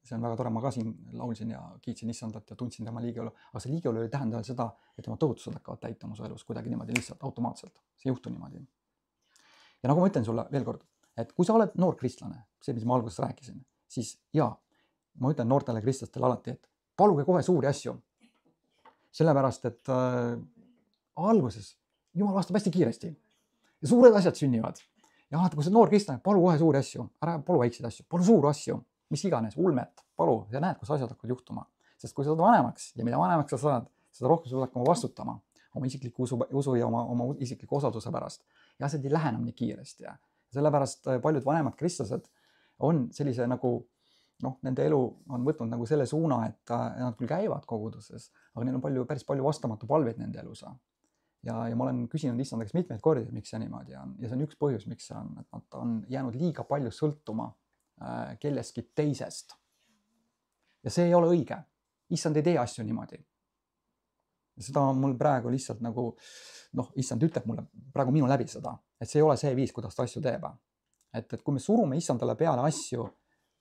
See on väga tore, ma ka siin laulsin ja kiitsin issandat ja tundsin tema ligiolu, aga see ligiolu ei tähenda seda, et tema tõotused hakkavad täitama su elus kuidagi niimoodi lihtsalt automaatselt. See ei juhtu niimoodi. Ja nagu ma ütlen sulle veel kord, et kui sa oled noor kristlane, see, mis ma alguses rääkisin, siis ma ütlen noortele kristlastele alati, et paluge kohe suuri asju. Sellepärast, et alguses Jumal vastab hästi kiiresti ja suured asjad sünnivad. Ja kui sa noor kristlane, palu kohe suuri asju, ära palu väikseid asju, palu suuri asju, mis iganes, ulmet, palu ja näed, kus asjad hakkavad juhtuma. Sest kui sa saad vanemaks ja mida vanemaks sa saad, seda rohkem sa hakkama vastutama oma isikliku usu ja oma isikliku osalduse pärast. Ja asjad ei lähe enam nii kiiresti. Ja sellepärast paljud vanemad kristlased on sellise nagu nende elu on võtnud nagu selle suuna, et nad küll käivad koguduses, aga neil on päris palju vastamatu palveid nende elus. Ja ma olen küsinud issandaks mitmeid kordi, miks see niimoodi on. Ja see on üks põhjus, miks see on, et nad on jäänud liiga palju sõltuma kellestki teisest. Ja see ei ole õige. Issand ei tee asju niimoodi. Ja seda on mul praegu lihtsalt nagu, issand ütleb mulle praegu minu läbi seda, et see ei ole see viis, kuidas ta asju teeb. Et kui me surume issandale peale asju,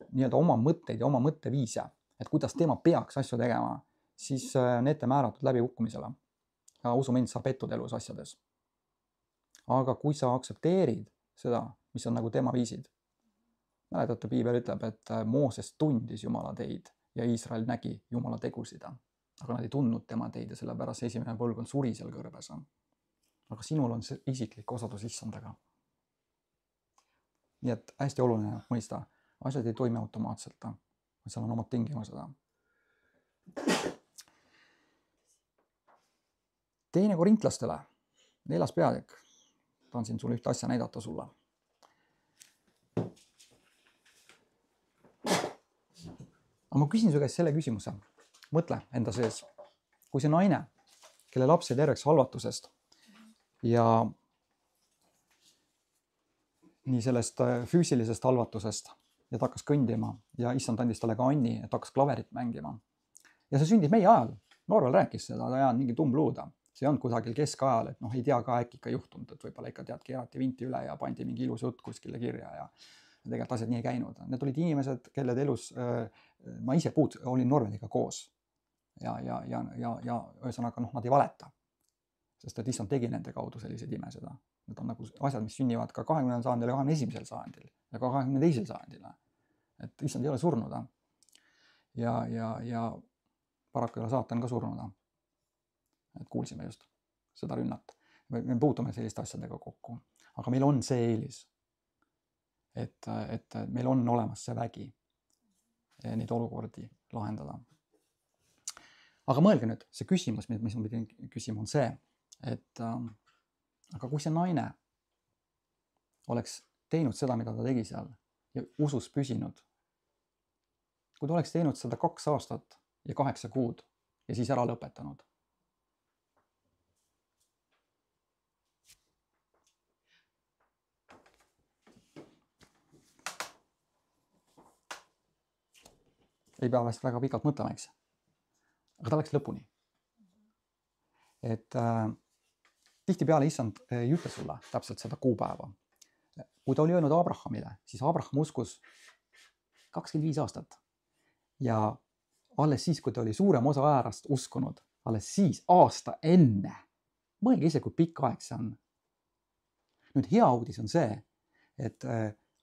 nii-öelda oma mõtteid ja oma mõtteviise, et kuidas tema peaks asju tegema, siis on ette määratud läbi hukkumisele. Ja usu mind, sa pettud elus asjades. Aga kui sa aktsepteerid seda, mis on nagu tema viisid, mäletate, piibel ütleb, et Mooses tundis Jumala teid ja Iisrael nägi Jumala tegusid, aga nad ei tundnud tema teid ja sellepärast esimene põlvkond suri seal kõrbes. Aga sinul on see isiklik osadus issandaga. Nii et hästi oluline mõista. Asjad ei toimi automaatselt, seal on omad tingimused. Teine korintlastele, 4. peatükk. Tahan siin sulle ühte asja näidata sulle. Aga ma küsin su käest selle küsimuse. Mõtle enda sees. Kui see naine, kelle laps jäi terveks halvatusest ja nii sellest füüsilisest halvatusest, ja ta hakkas kõndima ja issand andis talle ka Anni, et hakkas klaverit mängima. Ja see sündis meie ajal. Norval rääkis seda, ta ei olnud mingi tumbluuda. See on kusagil keskajal, et ei tea ka äkki ikka juhtunud, et võib-olla ikka keerati vinti üle ja pandi mingi ilus jutt kuskile kirja ja tegelikult asjad nii ei käinud. Need olid inimesed, kellede elus ma ise olin Norveliga koos ja ühesõnaga nad ei valeta. Sest et issand tegi nende kaudu selliseid imesed. Need on nagu asjad, mis sünnivad ka 20. sajandil ja 21. sajandil ja ka 22. sajandil. Et issand ei ole surnud. Ja paraku ei ole saatan ka surnud. Et kuulsime just seda rünnat. Me puutume selliste asjadega kokku. Aga meil on see eelis, et meil on olemas see vägi neid olukordi lahendada. Aga mõelge nüüd, see küsimus, mis ma pidin küsima, on see, et aga kui see naine oleks teinud seda, mida ta tegi seal ja usus püsinud, kui ta oleks teinud seda 2 aastat ja 8 kuud ja siis ära lõpetanud, ei pea vast väga pikalt mõtlema, eks. Aga ta läks lõpuni. Et tihtipeale issand ei ütle sulle täpselt seda kuupäeva. Kui ta oli öelnud Abrahamile, siis Abraham uskus 25 aastat. Ja alles siis, kui ta oli suurem osa ajast uskunud, alles siis aasta enne. Mõelge ise, kui pikk aeg see on. Nüüd hea uudis on see, et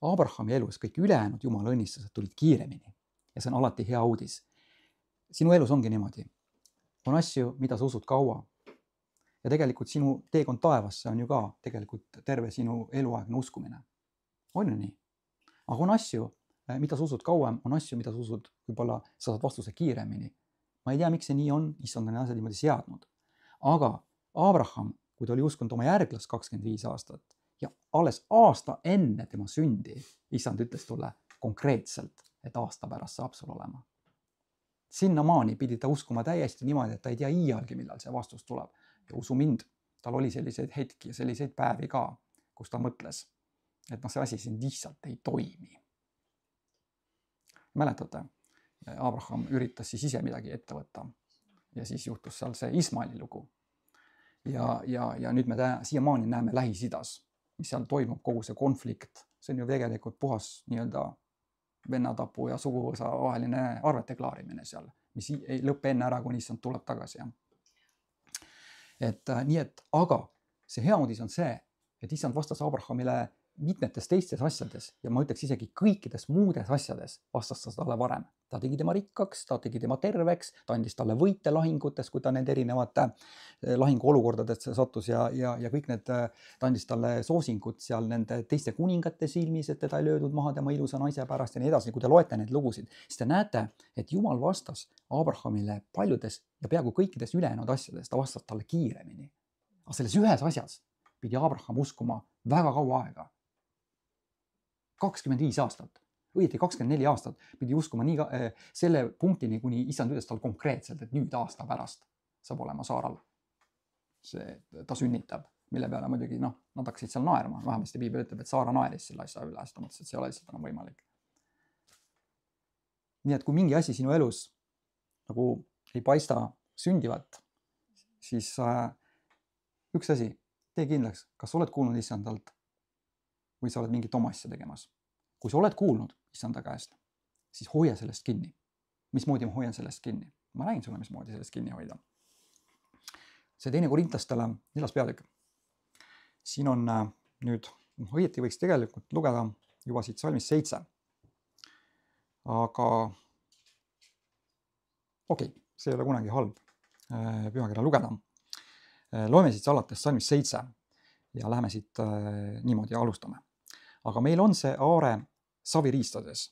Abrahami elus kõik ülejäänud Jumala õnnistused tulid kiiremini. Ja see on alati hea uudis. Sinu elus ongi niimoodi. On asju, mida sa usud kaua. Ja tegelikult sinu teekond taevasse on ju ka tegelikult terve sinu eluaegne uskumine. On ju nii? Aga on asju, mida sa usud kauem, on asju, mida sa usud, võib-olla sa saad vastuse kiiremini. Ma ei tea, miks see nii on, issand on asjad niimoodi seadnud. Aga Abraham, kui ta oli uskunud oma järglast 25 aastat ja alles aasta enne tema sündi, issand ütles talle konkreetselt, et aasta pärast saab sul olema. Sinnamaani pidi ta uskuma täiesti niimoodi, et ta ei tea iialgi, millal see vastus tuleb. Ja usu mind, tal oli selliseid hetki ja selliseid päevi ka, kus ta mõtles, et see asi siin lihtsalt ei toimi. Mäletate, Abraham üritas siis ise midagi ette võtta ja siis juhtus seal see Ismaeli lugu. Ja nüüd me siiamaani näeme Lähis-Idas, mis seal toimub, kogu see konflikt. See on ju tegelikult puhas nii-öelda vennatapu ja suguvõsa vaheline arvete klaarimine seal, mis ei lõppe enne ära, kuni issand tuleb tagasi. Aga see hea uudis on see, et issand vastas Abrahamile mitmetes teistes asjades ja ma ütleks isegi kõikides muudes asjades vastas ta talle varem. Ta tegi tema rikkaks, ta tegi tema terveks, ta andis talle võite lahingutes, kui ta nende erinevate lahinguolukordadesse sattus ja kõik need, ta andis talle soosingud seal nende teiste kuningate silmis, et teda ei löödud maha tema ilusa naise pärast ja nii edasi. Kui te loete neid lugusid, siis te näete, et Jumal vastas Abrahamile paljudes ja peaaegu kõikides ülejäänud asjades, ta vastas talle kiiremini. Aga selles ühes asjas pidi Abraham uskuma väga kaua aega. 25 aastat, õieti 24 aastat pidi uskuma nii selle punktini, kuni issand ütles tal konkreetselt, et nüüd aasta pärast saab olema Saaral. Ta sünnitab, mille peale muidugi nad hakkasid seal naerma. Vähemasti Piibel ütleb, et Saara naeris selle asja üle, sest ta mõtles, et see ei ole lihtsalt enam võimalik. Nii et kui mingi asi sinu elus nagu ei paista sündivat, siis üks asi, tee kindlaks, kas oled kuulnud issandalt või sa oled mingit oma asja tegemas. Kui sa oled kuulnud issanda käest, siis hoia sellest kinni. Mismoodi ma hoian sellest kinni? Ma räägin sulle, mismoodi sellest kinni hoida. See 2 Korintlastele 4. peatükk. Siin on nüüd, õieti võiks tegelikult lugeda juba siit salmist 7. Aga see ei ole kunagi halb pühakirja lugeda. Loeme siit alates salmist 7 ja läheme siit niimoodi ja alustame. Aga meil on see aare saviriistades,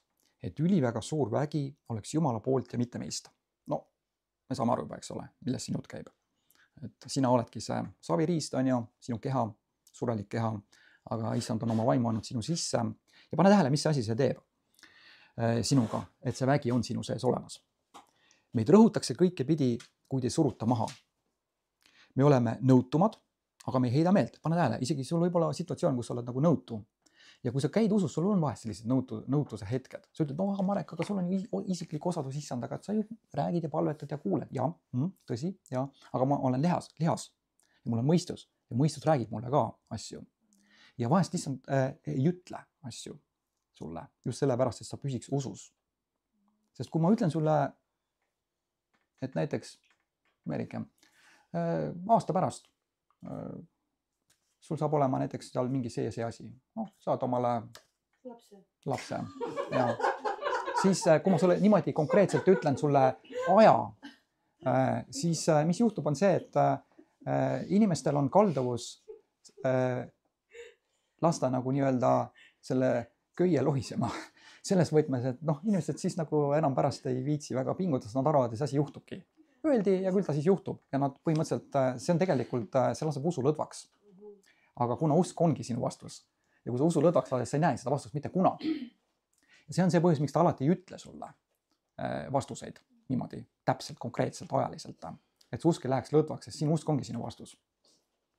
et üliväga suur vägi oleks Jumala poolt ja mitte meist. No, me saame aru juba, eks ole, millest siin jutt käib. Et sina oledki see saviriist, on ju, sinu keha, surelik keha, aga issand on oma vaimu andnud sinu sisse. Ja pane tähele, mis asi see teeb sinuga, et see vägi on sinu sees olemas. Meid rõhutakse kõike pidi, kuid ei suruta maha. Me oleme nõutumad, aga me ei heida meelt. Pane tähele, isegi sul võib olla situatsioon, kus sa oled nagu nõutu. Ja kui sa käid usus, sul on vahest sellised nõutuse hetked. Sa ütled, aga Marek, aga sul on ju isiklik osadus issandaga, et sa ju räägid ja palvetad ja kuuled. Ja, tõsi, ja. Aga ma olen lihas ja mul on mõistus ja mõistus räägib mulle ka asju. Ja vahest issand ei ütle asju sulle just sellepärast, et sa püsiks usus. Sest kui ma ütlen sulle, et näiteks, Merike, aasta pärast sul saab olema näiteks seal mingi see asi. Saad omale lapse. Ja. Siis kui ma sulle niimoodi konkreetselt ütlen sulle aja, siis mis juhtub on see, et inimestel on kalduvus lasta nagu nii-öelda selle köie lohisema. Selles võtmes, et inimesed siis nagu enam pärast ei viitsi väga pingutada, nad arvavad, et see asi juhtubki. Öeldi ja küll ta siis juhtub ja nad põhimõtteliselt, see on tegelikult, see laseb usu lõdvaks. Aga kuna usk ongi sinu vastus ja kui sa usu lõdvaks lased, sa ei näe seda vastust mitte kunagi. Ja see on see põhjus, miks ta alati ei ütle sulle vastuseid niimoodi täpselt, konkreetselt, ajaliselt. Et su usk ei läheks lõdvaks, sest sinu usk ongi sinu vastus.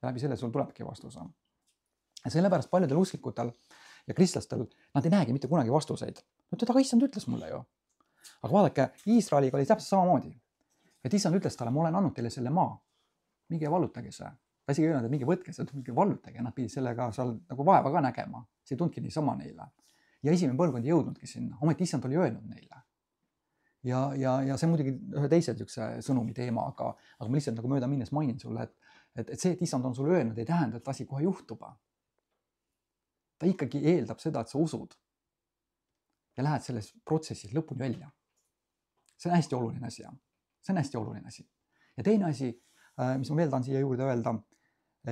Ja läbi selle sul tulebki vastus. Ja sellepärast paljudel uskikutel ja kristlastel, nad ei näegi mitte kunagi vastuseid. Aga issand ütles mulle ju. Aga vaadake, Iisraeliga oli täpselt samamoodi. Et issand ütles talle, ma olen andnud teile selle maa. Minge vallutage see. Ta isegi ei öelnud, et mingi võtke seda, mingi vallutage. Nad pidi sellega seal nagu vaeva ka nägema. See ei tundki niisama neile. Ja esimene põlvkond ei jõudnudki sinna. Ometi issand oli öelnud neile. Ja see muidugi ühe teise sõnumi teema, aga ma lihtsalt nagu mööda minnes mainin sulle, et see, et issand on sulle öelnud, ei tähenda, et asi kohe juhtub. Ta ikkagi eeldab seda, et sa usud ja lähed selles protsessis lõpuni välja. See on hästi oluline asi. See on hästi oluline asi. Ja teine asi, mis ma veel tahan siia juurde öelda,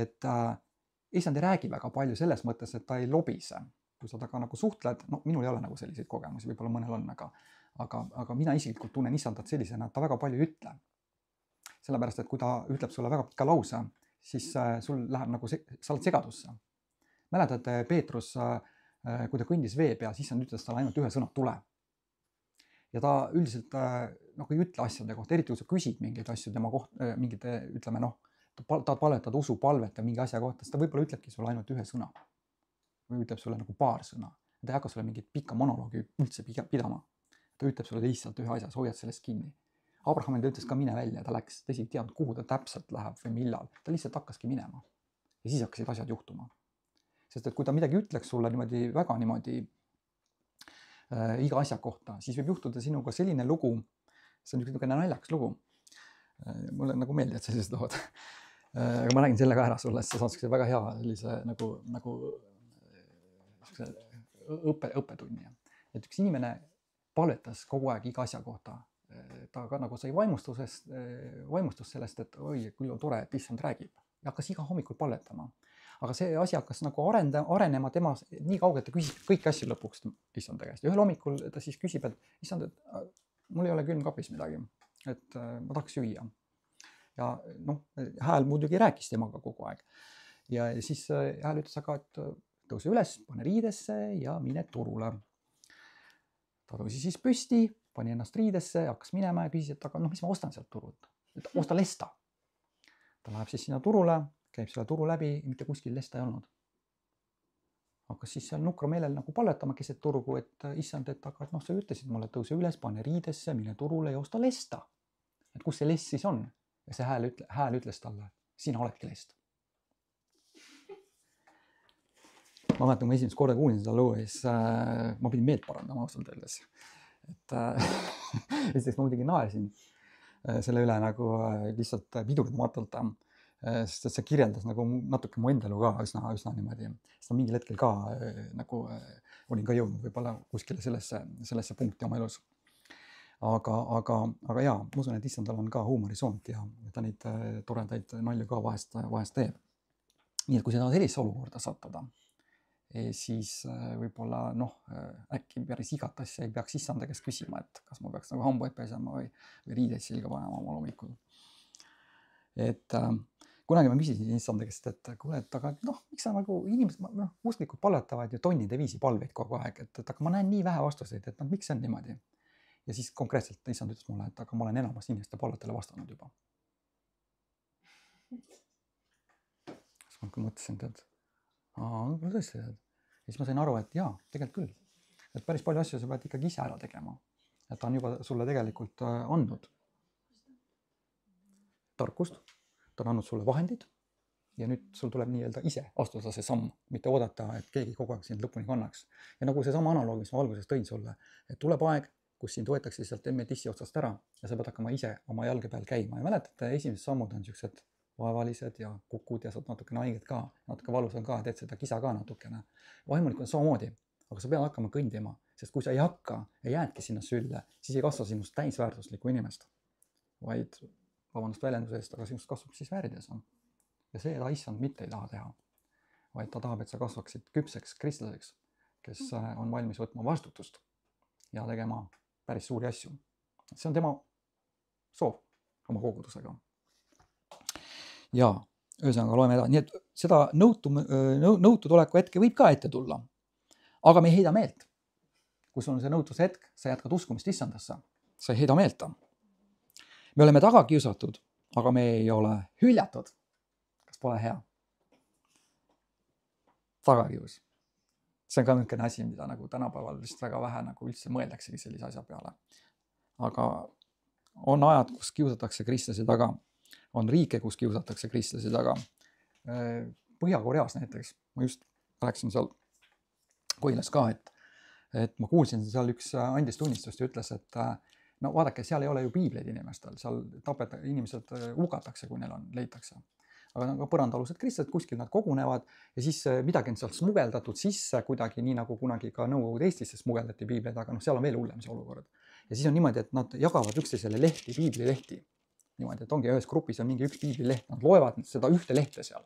et issand ei räägi väga palju selles mõttes, et ta ei lobise. kui sa temaga nagu suhtled, no minul ei ole nagu selliseid kogemusi, võib-olla mõnel on, aga mina isiklikult tunnen isandat sellisena, et ta väga palju ei ütle. Sellepärast, et kui ta ütleb sulle väga pika lause, siis sul läheb nagu, sa oled segadusse. Mäletad, Peetrus, kui ta kõndis vee peal, siis issand ütles talle ainult ühe sõna, tule. Ja ta üldiselt nagu ei ütle asjade kohta, eriti kui sa küsid mingeid asju tema kohta, mingite, ütleme ta palvetad usupalvet ja mingi asja kohta, siis ta võib-olla ütlebki sulle ainult ühe sõna. Või ütleb sulle nagu paar sõna. Ta ei hakka sulle mingit pikka monoloogi üldse pidama. Ta ütleb sulle lihtsalt ühe asja, sa hoiad sellest kinni. Abrahamil ta ütles ka mine välja, ta läks, ta ei teadnud, kuhu ta täpselt läheb või millal. Ta lihtsalt hakkaski minema. Ja siis hakkasid asjad juhtuma. Sest et kui ta midagi ütleks sulle niimoodi, väga niimoodi iga asja kohta, siis võib juhtuda sinuga selline lugu, see on niisugune naljakas lugu. Mulle nagu meeldivad sellised lood. Aga ma räägin selle ka ära sulle, et sa saad väga hea sellise nagu õppetunni. Et üks inimene palvetas kogu aeg iga asja kohta. Ta ka nagu sai vaimustus sellest, et oi, küll on tore, et issand räägib. Ja hakkas iga hommikul palvetama. Aga see asi hakkas nagu arenema tema nii kaugelt, ta küsis kõiki asju lõpuks issanda käest. Ühel hommikul ta siis küsib, et issand, et mul ei ole külmkapis midagi, et ma tahaks süüa. Ja hääl muidugi rääkis temaga kogu aeg. Ja siis hääl ütles aga, et tõuse üles, pane riidesse ja mine turule. Ta tõusi siis püsti, pani ennast riidesse, hakkas minema ja küsis, et aga mis ma ostan sealt turult? Et osta lesta. Ta läheb siis sinna turule, käib selle turu läbi, mitte kuskil lesta ei olnud. Hakkas siis seal nukra meelel nagu palvetama keset turgu, et issand, et aga sa ütlesid mulle, et tõuse üles, pane riidesse, mine turule ja osta lesta. Et kus see lest siis on? Ja see hääl ütles talle, sina oledki lest. Ma mäletan, kui ma esimest korda kuulin seda loo, siis ma pidin meelt parandama ausalt öeldes. Et esiteks ma muidugi naersin selle üle nagu lihtsalt pidurdamatult, sest see kirjeldas nagu natuke mu enda elu ka üsna niimoodi. Sest ma mingil hetkel ka nagu olin ka jõudnud võib-olla kuskile sellesse punkti oma elus. Aga jaa, ma usun, et issandal on ka huumorisoont ja ta neid toredaid nalju ka vahest teeb. Nii et kui sa tahad sellise olukorda sattuda, siis võib-olla äkki päris igat asja ei peaks issanda käest küsima, et kas ma peaks nagu hambaid pesema või riideid selga panema oma hommikul. Et kunagi ma küsisin issanda käest, et kuule, et aga miks sa nagu inimesed usklikult palvetavad ju tonnide viisi palveid kogu aeg, et aga ma näen nii vähe vastuseid, et miks see on niimoodi? Ja siis konkreetselt issand ütles mulle, et aga ma olen enamas inimeste palvetele vastanud juba. Siis ma mõtlesin, et tõesti, ja siis ma sain aru, et jaa, tegelikult küll. Et päris palju asju sa pead ikkagi ise ära tegema. Et ta on juba sulle tegelikult andnud tarkust, ta on andnud sulle vahendid ja nüüd sul tuleb nii-öelda ise astuda see samm, mitte oodata, et keegi kogu aeg sind lõpuni kannaks. Ja nagu see sama analoog, mis ma alguses tõin sulle, et tuleb aeg, kus sind võetakse sealt MTS otsast ära ja sa pead hakkama ise oma jalge peal käima. Ja mäletate, esimesed sammud on sellised vaevalised ja kukud ja saad natuke haiged ka, natuke valus on ka, teed seda kisa ka natukene. Vaimulikult on samamoodi, aga sa pead hakkama kõndima, sest kui sa ei hakka ja jäädki sinna sülle, siis ei kasva sinust täisväärtuslikku inimest, vaid vabandust väljenduse eest, aga sinust kasvab siis väärides. Ja see issand mitte ei taha teha, vaid ta tahab, et sa kasvaksid küpseks kristlaseks, kes on valmis võtma vastutust ja tegema päris suuri asju. See on tema soov oma kogudusega. Ja ühesõnaga loeme edasi. Nii et seda nõutu tuleku hetke võib ka ette tulla. Aga me ei heida meelt. Kui sul on see nõutuse hetk, sa jätkad uskumist issandasse. Sa ei heida meelta. Me oleme taga kiusatud, aga me ei ole hüljatud. Kas pole hea? Tagakius. See on ka niisugune asi, mida nagu tänapäeval vist väga vähe nagu üldse mõeldaksegi sellise asja peale. Aga on ajad, kus kiusatakse kristlasi taga. On riike, kus kiusatakse kristlasi taga. Põhja-Koreas näiteks. Ma just rääkisin seal Koilas ka, et ma kuulsin seal üks andis tunnistust ja ütles, et vaadake, seal ei ole ju piibleid inimestel. Seal inimesed hukatakse, kui neil leitakse. Aga põrandalused kristlased, kuskil nad kogunevad ja siis midagi on sealt smugeldatud sisse kuidagi, nii nagu kunagi ka Nõukogude Eestisse smugeldati piibleid, aga seal on veel hullem see olukord. Ja siis on niimoodi, et nad jagavad üksteisele lehti, piiblilehti. Niimoodi, et ongi ühes grupis on mingi üks piiblileht, nad loevad seda ühte lehte seal.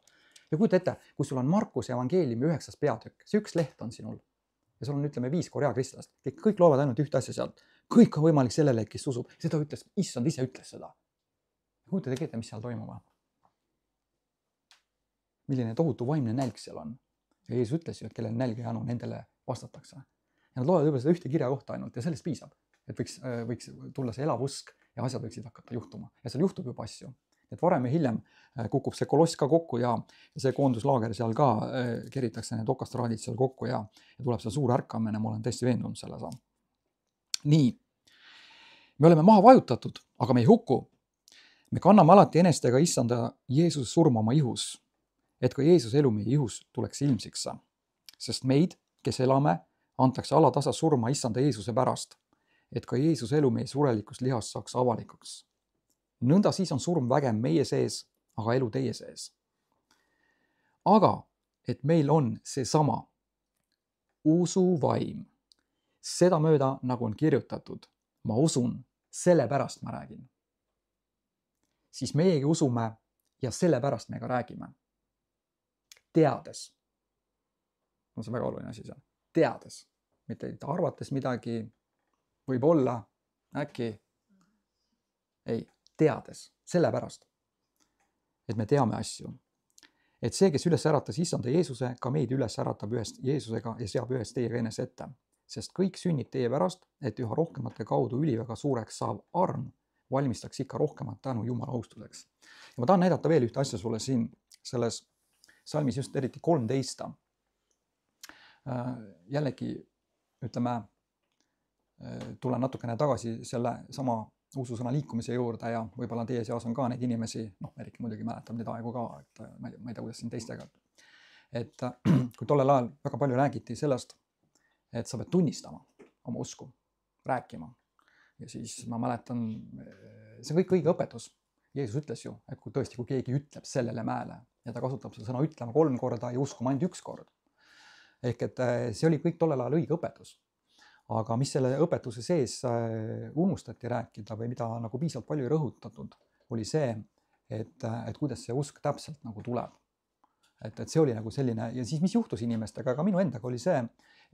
Ja kujuta ette, kui sul on Markuse evangeeliumi 9. peatükk, see üks leht on sinul. ja sul on, ütleme, 5 Korea kristlast, kõik loevad ainult ühte asja sealt. Kõik on võimalik sellele, kes usub. Seda ütles, issand ise ütles seda. Kujutage ette, mis seal toimub. Milline tohutu vaimne nälg seal on. Ja Jeesus ütles ju, et kellel nälg ja janu, nendele vastatakse. Ja nad loevad võib-olla seda ühte kirja kohta ainult ja sellest piisab. Et võiks tulla see elav usk ja asjad võiksid hakata juhtuma. Ja seal juhtub juba asju. Et varem ja hiljem kukub see koloss ka kokku ja see koonduslaager seal ka keritakse need okastraadid seal kokku ja tuleb see suur ärkamine, ma olen täiesti veendunud selles. Nii, me oleme maha vajutatud, aga me ei hukku. Me kanname alati enestega issanda Jeesuse surma oma ihus, et ka Jeesuse elu meie ihus tuleks ilmsiks. Sest meid, kes elame, antakse alatasa surma issanda Jeesuse pärast, et ka Jeesuse elu meie surelikus lihas saaks avalikuks. Nõnda siis on surm vägem meie sees, aga elu teie sees. Aga, et meil on seesama usuvaim, seda mööda, nagu on kirjutatud, ma usun, sellepärast ma räägin. Siis meiegi usume ja sellepärast me ka räägime. Teades. On see väga oluline asi seal. Teades. Mitte arvates midagi, võib-olla, äkki. Ei, teades. Sellepärast. Et me teame asju. Et see, kes üles äratas issanda Jeesuse, ka meid üles äratab ühest Jeesusega ja seab ühest teiega enese ette. Sest kõik sünnib teie pärast, et üha rohkemate kaudu üliväga suureks saav arm valmistaks ikka rohkemat tänu Jumala austuseks. Ja ma tahan näidata veel ühte asja sulle siin selles salmis just eriti 13. Jällegi, ütleme, tulen natukene tagasi selle sama ususõna liikumise juurde ja võib-olla teie seas on ka neid inimesi, Erik muidugi mäletab neid aegu ka, et ma ei tea, kuidas siin teistega. Et kui tollel ajal väga palju räägiti sellest, et sa pead tunnistama oma usku, rääkima. Ja siis ma mäletan, see on kõik õige õpetus. Jeesus ütles ju, et kui keegi ütleb sellele mäele ja ta kasutab seda sõna ütlema 3 korda ja uskuma ainult 1 kord. Ehk et see oli kõik tollel ajal õige õpetus. Aga mis selle õpetuse sees unustati rääkida või mida nagu piisavalt palju rõhutatud, oli see, et kuidas see usk täpselt nagu tuleb. Et see oli nagu selline, ja siis mis juhtus inimestega, aga minu endaga oli see,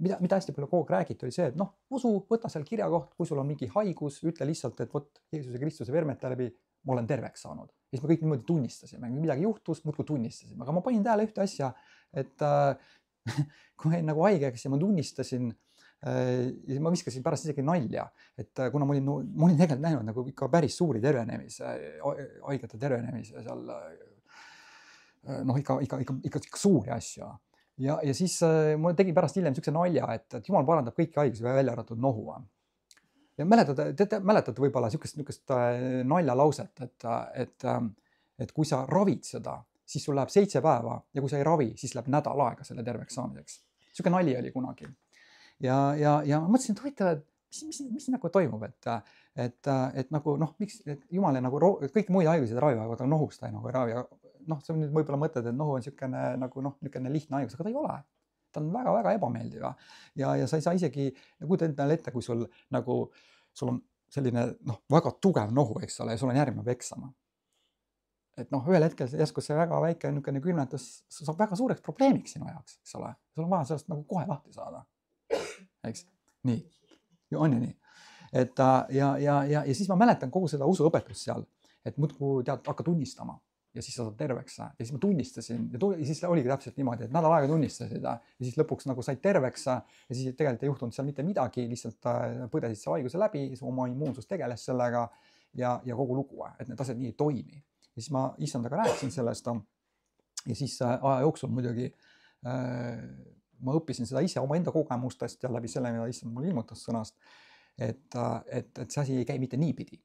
mida hästi palju kogu aeg räägiti, oli see, et usu, võta seal kirja koht, kui sul on mingi haigus, ütle lihtsalt, et vot Jeesuse Kristuse vermete läbi ma olen terveks saanud. Ja siis me kõik niimoodi tunnistasime, midagi juhtus, muudkui tunnistasime. Aga ma panin tähele ühte asja, et kui ma olin nagu haigeks ja ma tunnistasin, ja ma viskasin pärast isegi nalja, et kuna ma olin tegelikult näinud nagu ikka päris suuri tervenemise, haigete tervenemise seal, ikka suuri asju. Ja siis ma tegin pärast hiljem niisuguse nalja, et Jumal parandab kõiki haigusi välja arvatud nohu. Ja mäletate võib-olla niisugust naljalauset, et kui sa ravid seda, siis sul läheb 7 päeva ja kui sa ei ravi, siis läheb nädal aega selle terveks saamiseks. Niisugune nali oli kunagi. Ja ma mõtlesin, et huvitav, mis nagu toimub, et nagu miks Jumal nagu kõik muid haigusid ravivad, aga nohust ta nagu ei ravi. See on nüüd võib-olla mõtled, et nohu on niisugune lihtne haigus, aga ta ei ole. Ta on väga-väga ebameeldiv. Ja sa ei saa isegi, kujuta endale ette, kui sul on selline väga tugev nohu, eks ole, ja sul on järgmine peksama. Et ühel hetkel järsku see väga väike niisugune külmetus saab väga suureks probleemiks sinu jaoks, eks ole. Sul on vaja sellest nagu kohe lahti saada. Eks? Nii. On ju nii. Ja siis ma mäletan kogu seda usuõpetust seal, et muudkui hakka tunnistama. Ja siis sa saad terveks. Ja siis ma tunnistasin ja siis oligi täpselt niimoodi, et nädal aega tunnistasid ja siis lõpuks nagu said terveks ja siis tegelikult ei juhtunud seal mitte midagi, lihtsalt põdesid see haiguse läbi, oma immuunsus tegeles sellega ja kogu lugu, et need asjad nii ei toimi. Ja siis ma issandaga rääkisin sellest ja siis aja jooksul muidugi ma õppisin seda ise oma enda kogemustest ja läbi selle, mida issand mulle ilmutas sõnast, et see asi ei käi mitte niipidi,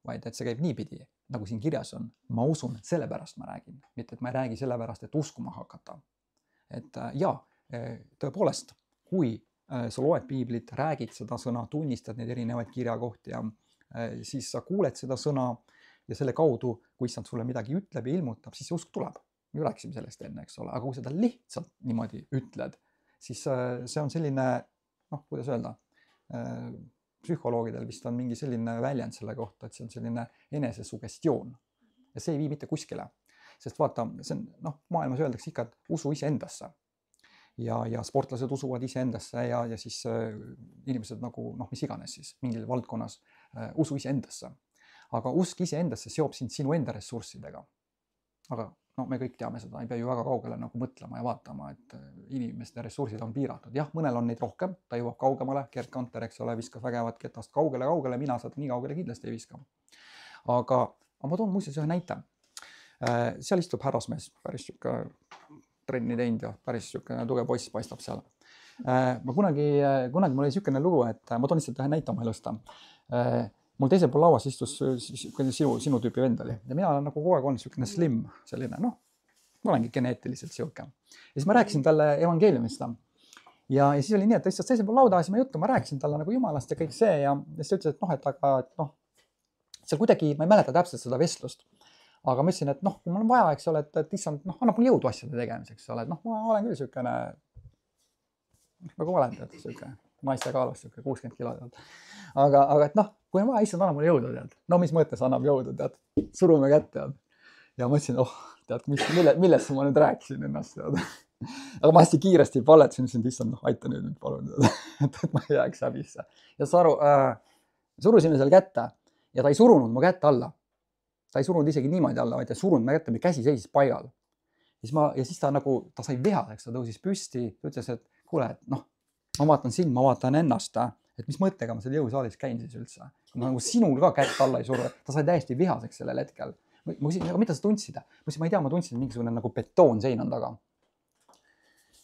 vaid et see käib niipidi, nagu siin kirjas on. Ma usun, sellepärast ma räägin, mitte et ma ei räägi sellepärast, et uskuma hakata. Et tõepoolest, kui sa loed piiblit, räägid seda sõna, tunnistad neid erinevaid kirjakohti ja siis sa kuuled seda sõna ja selle kaudu, kui issand sulle midagi ütleb ja ilmutab, siis see usk tuleb. Me rääkisime sellest enne, eks ole, aga kui seda lihtsalt niimoodi ütled, siis see on selline, kuidas öelda, psühholoogidel vist on mingi selline väljend selle kohta, et see on selline enesesugestioon. Ja see ei vii mitte kuskile. Sest vaata, see on, maailmas öeldakse ikka, et usu iseendasse. ja sportlased usuvad iseendasse ja siis inimesed nagu noh, mis iganes siis mingil valdkonnas usu iseendasse. Aga usk iseendasse seob sind sinu enda ressurssidega. Aga no me kõik teame seda, ei pea ju väga kaugele nagu mõtlema ja vaatama, et inimeste ressursid on piiratud. Jah, mõnel on neid rohkem, ta jõuab kaugemale, Gerd Kanter, eks ole, viskas vägevat ketast kaugele, mina seda nii kaugele kindlasti ei viska. Aga ma toon muuseas ühe näite. Seal istub härrasmees, päris siuke trenni teinud ja päris siuke tugev poiss paistab seal. Ma kunagi mul oli siukene lugu, et ma toon lihtsalt ühe näite oma elust. Mul teisel pool lauas istus sinu tüüpi vend oli ja mina olen nagu kogu aeg olnud siukene slim, selline, noh, ma olengi geneetiliselt siuke. Ja siis ma rääkisin talle evangeeliumist ja siis oli nii, et ta istus teisel pool lauda, ajasime juttu, ma rääkisin talle nagu jumalast ja kõik see ja siis ta ütles, et noh, et noh, seal kuidagi, ma ei mäleta täpselt seda vestlust, aga ma ütlesin, et noh, kui mul on vaja, eks ole, et issand, noh, annab mul jõudu asjade tegemiseks, eks ole, et noh, ma olen küll siukene, nagu olen, tead, siuke naiste kaalus, siuke 60 kilo, tead. Aga et noh, kui on vaja, issand, annab mul jõudu, tead. No mis mõttes annab jõudu, tead, surume kätt, tead. Ja ma ütlesin, tead, millest ma nüüd rääkisin ennast, tead. Aga ma hästi kiiresti palletasin, ütlesin, et issand, noh, aita nüüd palun, tead, et ma ei jääks häbisse. Ja surusime seal kätte ja ta ei surunud mu kätte alla. Ta ei surunud isegi niimoodi alla, vaid ta surunud mu kätte, käsi seisis paigal. Ja siis ta sai vihaseks, ta tõusis püsti, ta ütles, et kuule, et noh, ma vaatan sind, ma vaatan ennast, et mis mõttega ma seal jõusaalis käin siis üldse. Nagu sinul ka kätt alla ei suru, ta sai täiesti vihaseks sellel hetkel. Ma küsin, aga mida sa tundsid? Ma ei tea, ma tundsin mingisugune nagu betoonsein on taga.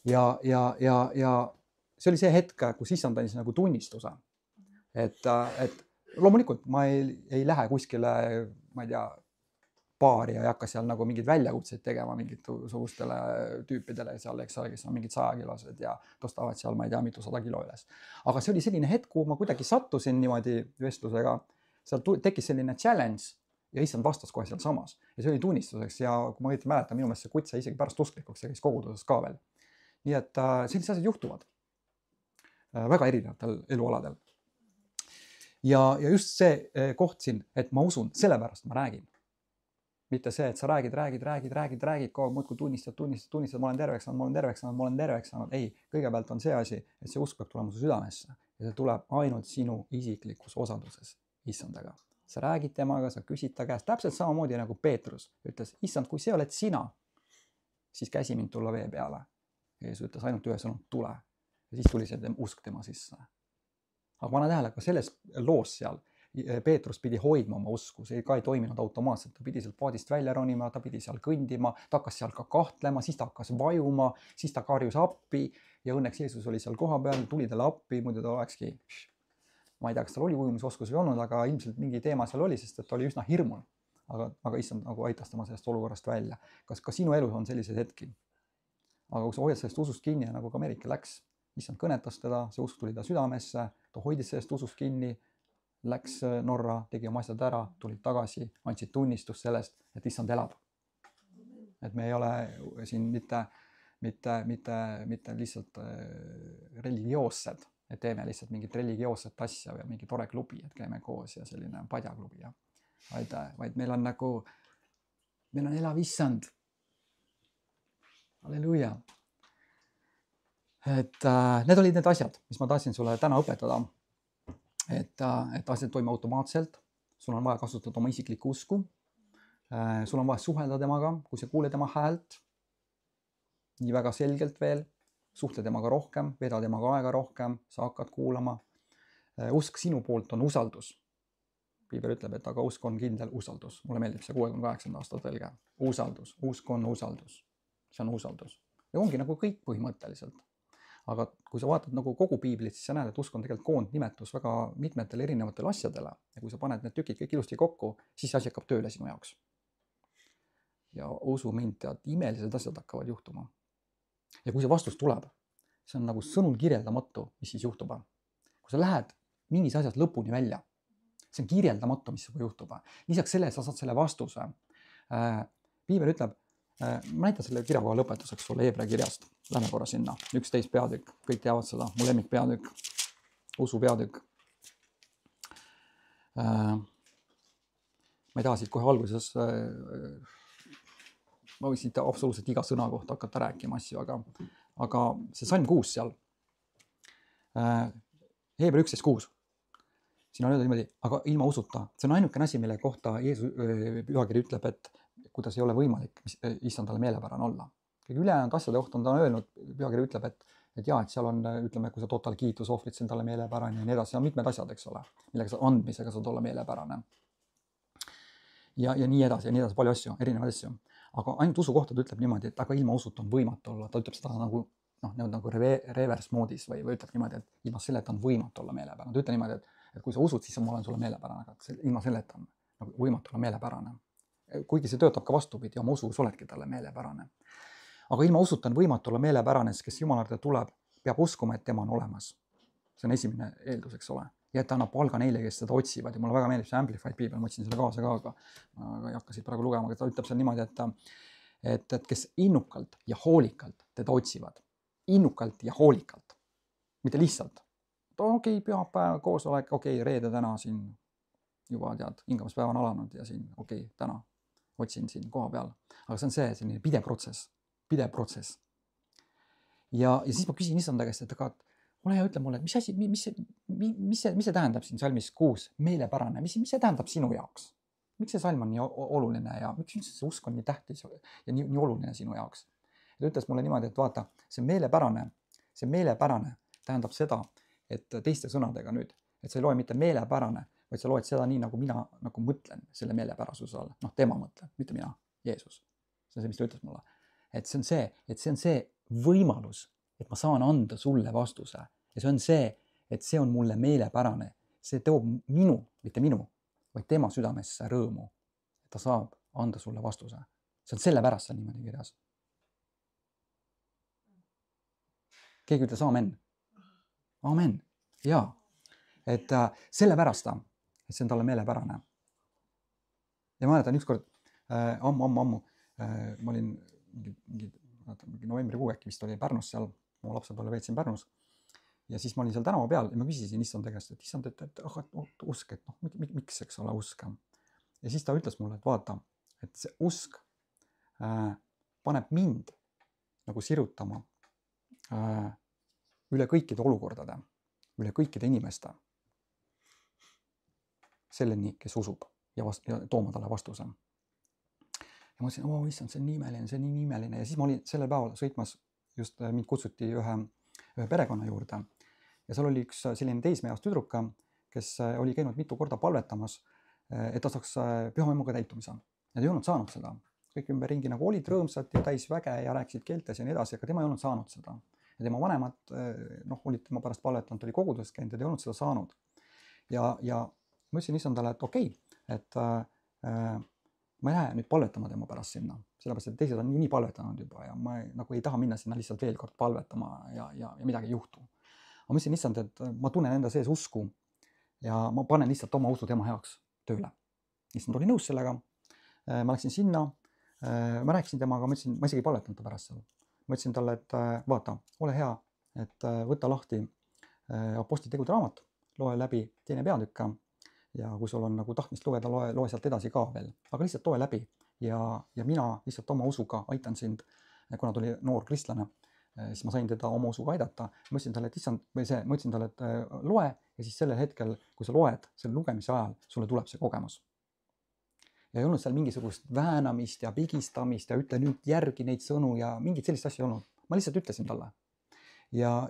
Ja see oli see hetk, kus issand andis nagu tunnistuse. Et loomulikult ma ei lähe kuskile, ma ei tea, baari ja ei hakka seal nagu mingeid väljakutseid tegema mingit sugustele tüüpidele seal, eks ole, kes on mingid 100-kilosed ja tõstavad seal, ma ei tea, mitu 100 kilo üles. Aga see oli selline hetk, kuhu ma kuidagi sattusin niimoodi vestlusega, seal tekkis selline challenge ja issand vastas kohe seal samas. Ja see oli tunnistuseks ja kui ma õieti mäletan, minu meelest see kutt sai isegi pärast usklikuks ja käis koguduses ka veel. Nii et sellised asjad juhtuvad väga erinevatel elualadel. Ja just see koht siin, et ma usun, sellepärast ma räägin. Mitte see, et sa räägid, kogu muudkui tunnistad, ma olen terveks saanud. Ei, kõigepealt on see asi, et see usk peab tulema su südamesse ja see tuleb ainult sinu isiklikus osaduses issandaga. Sa räägid temaga, sa küsid ta käest, täpselt samamoodi nagu Peetrus ütles, issand, kui see oled sina, siis käsi mind tulla vee peale. Ja Jeesus ütles ainult ühe sõnu, tule. Ja siis tuli see usk tema sisse. Aga pane tähele, ka selles loos seal Peetrus pidi hoidma oma usku, see ka ei toiminud automaatselt, ta pidi sealt paadist välja ronima, ta pidi seal kõndima, ta hakkas seal ka kahtlema, siis ta hakkas vajuma, siis ta karjus appi ja õnneks Jeesus oli seal koha peal, tuli talle appi, muidu ta olekski, ma ei tea, kas tal oli ujumisoskus või olnud, aga ilmselt mingi teema seal oli, sest et ta oli üsna hirmul. Aga issand nagu aitas tema sellest olukorrast välja. Kas ka sinu elus on sellised hetki? Aga kui sa hoiad sellest usust kinni, nagu ka Merike läks, issand kõnetas teda, see usk tuli ta südamesse, ta hoidis sellest usust kinni, läks Norra, tegi oma asjad ära, tulid tagasi, andsid tunnistust sellest, et issand elab. Et me ei ole siin mitte lihtsalt religioossed, et teeme lihtsalt mingit religioosset asja või mingi tore klubi, et käime koos ja selline padjaklubi. Vaid meil on nagu, meil on elav issand. Halleluuja. Et need olid need asjad, mis ma tahtsin sulle täna õpetada. Et asjad toime automaatselt, sul on vaja kasutada oma isiklikku usku, sul on vaja suhelda temaga, kui sa kuule tema häält, nii väga selgelt veel, suhtle temaga rohkem, veda temaga aega rohkem, sa hakkad kuulama. Usk sinu poolt on usaldus. Piibel ütleb, et aga usk on kindel usaldus. Mulle meeldib see 68. aasta tõlge. Usaldus, usk on usaldus. See on usaldus. Ja ongi nagu kõik põhimõtteliselt. Aga kui sa vaatad nagu kogu piiblit, siis sa näed, et usk on tegelikult koondnimetus väga mitmetele erinevatele asjadele. Ja kui sa paned need tükid kõik ilusti kokku, siis asi hakkab tööle sinu jaoks. Ja usu mind, tead, imelised asjad hakkavad juhtuma. Ja kui see vastus tuleb, see on nagu sõnul kirjeldamatu, mis siis juhtub. Kui sa lähed mingis asjas lõpuni välja, see on kirjeldamatu, mis juba juhtub. Lisaks selle, sa saad selle vastuse. Piibel ütleb, ma näitan selle kirja kohe lõpetuseks sulle Hebra kirjast. Lähme korra sinna. 11 peatükk. Kõik teavad seda. Mu lemmik peatükk. Usu peatükk. Ma ei taha siit kohe alguses, ma võiks siit absoluutselt iga sõna kohta hakata rääkima asju, aga aga see salm 6 seal, Hebra 11:6, siin on öeldud niimoodi, aga ilma usuta, see on ainukene asi, mille kohta pühakiri ütleb, et kuidas ei ole võimalik issandale meelepärane olla. Kõige ülejäänud asjade kohta on ta öelnud, pühakiri ütleb, et jaa, et seal on, ütleme, kui sa tood talle kiitusohvrit, see on talle meelepärane ja nii edasi, on mitmed asjad, eks ole, millega sa andmisega saad olla meelepärane. Ja nii edasi, palju asju, erinevaid asju. Aga ainult usu kohta ta ütleb niimoodi, et aga ilma usuta on võimatu olla. Ta ütleb seda nagu reverse moodis või ütleb niimoodi, et ilma selleta on võimatu olla meelepärane. Ta ütleb niimoodi, et kui sa usud, siis ma olen sulle meelepärane, aga ilma selleta on nagu võimatu olla meelepärane. Kuigi see töötab ka vastupidi, oma usus oledki talle meelepärane. Aga ilma usuta on võimatu olla meelepärane, sest kes Jumala juurde tuleb, peab uskuma, et tema on olemas. See on esimene eeldus, eks ole. Ja et ta annab palga neile, kes seda otsivad ja mulle väga meeldib see Amplified Bible, ma otsin selle kaasa ka, aga ei hakka siit praegu lugema, aga ta ütleb seal niimoodi, et kes innukalt ja hoolikalt teda otsivad. Innukalt ja hoolikalt. Mitte lihtsalt. Okei, pühapäev, koosolek, okei, reede täna siin juba tead, hingamispäev on alanud ja siin, okei, täna otsin siin koha peal. Aga see on selline pidev protsess. Ja siis ma küsin issanda käest, et aga ole hea, ütle mulle, mis see tähendab siin salmis 6, meelepärane, mis see tähendab sinu jaoks? Miks see salm on nii oluline ja miks see usk on nii tähtis ja nii oluline sinu jaoks? Ta ütles mulle niimoodi, et vaata, see meelepärane tähendab seda, et teiste sõnadega nüüd, et sa ei loe mitte meelepärane, vaid sa loed seda nii, nagu mina nagu mõtlen selle meelepärasuse all. Tema mõtleb, mitte mina, Jeesus. See on see, mis ta ütles mulle. Et see on see võimalus, et ma saan anda sulle vastuse. Ja see on see, et see on mulle meelepärane. See toob mitte minu, vaid tema südamesse rõõmu. Et ta saab anda sulle vastuse. See on selle pärast seal niimoodi kirjas. Keegi ütles amen. Amen. Jaa. Et selle pärast et see on talle meelepärane. Ja ma mäletan ükskord ammu, ma olin mingi novembrikuu äkki vist oli Pärnus seal, mu lapsepõlve veetsin Pärnus. Ja siis ma olin seal tänava peal ja ma küsisin issand käest, et issand, et usk, et miks eks ole usk. Ja siis ta ütles mulle, et vaata, et see usk paneb mind nagu sirutama üle kõikide olukordade, üle kõikide inimeste selleni, kes usub ja tooma talle vastuse. Ja ma ütlesin, issand, see on nii imeline. Ja siis ma olin sellel päeval sõitmas, just mind kutsuti ühe perekonna juurde. Ja seal oli üks selline teismeeas tüdruka, kes oli käinud mitu korda palvetamas, et ta saaks pühavaimuga täitumise. Ja ta ei olnud saanud seda. Kõik ümberringi nagu olid rõõmsad ja täis väge ja rääkisid keeltes ja nii edasi, aga tema ei olnud saanud seda. Ja tema vanemad olid tema pärast palvetanud, oli kogudust käinud ja ta ei olnud seda saanud. Ja ma ütlesin issandale, et okei, et ma ei lähe nüüd palvetama tema pärast sinna, sellepärast, et teised on nii palvetanud juba ja ma nagu ei taha minna sinna lihtsalt veel kord palvetama ja midagi ei juhtu. Ma mõtlesin issand, et ma tunnen enda sees usku ja ma panen lihtsalt oma usu tema heaks tööle. Issand oli nõus sellega. Ma läksin sinna, ma rääkisin temaga, ma isegi ei palvetanud ta pärast seal. Ma ütlesin talle, et vaata, ole hea, et võta lahti Apostlite tegude raamat, loe läbi 2. peatükk. Ja kui sul on nagu tahtmist lugeda, loe sealt edasi ka veel. Aga lihtsalt loe läbi ja mina lihtsalt oma usuga aitan sind, kuna ta oli noor kristlane, siis ma sain teda oma usuga aidata. Ma ütlesin talle, et loe ja siis sellel hetkel, kui sa loed selle lugemise ajal, sulle tuleb see kogemus. Ja ei olnud seal mingisugust väänamist ja pigistamist ja ütle nüüd järgi neid sõnu ja mingit sellist asja ei olnud. Ma lihtsalt ütlesin talle ja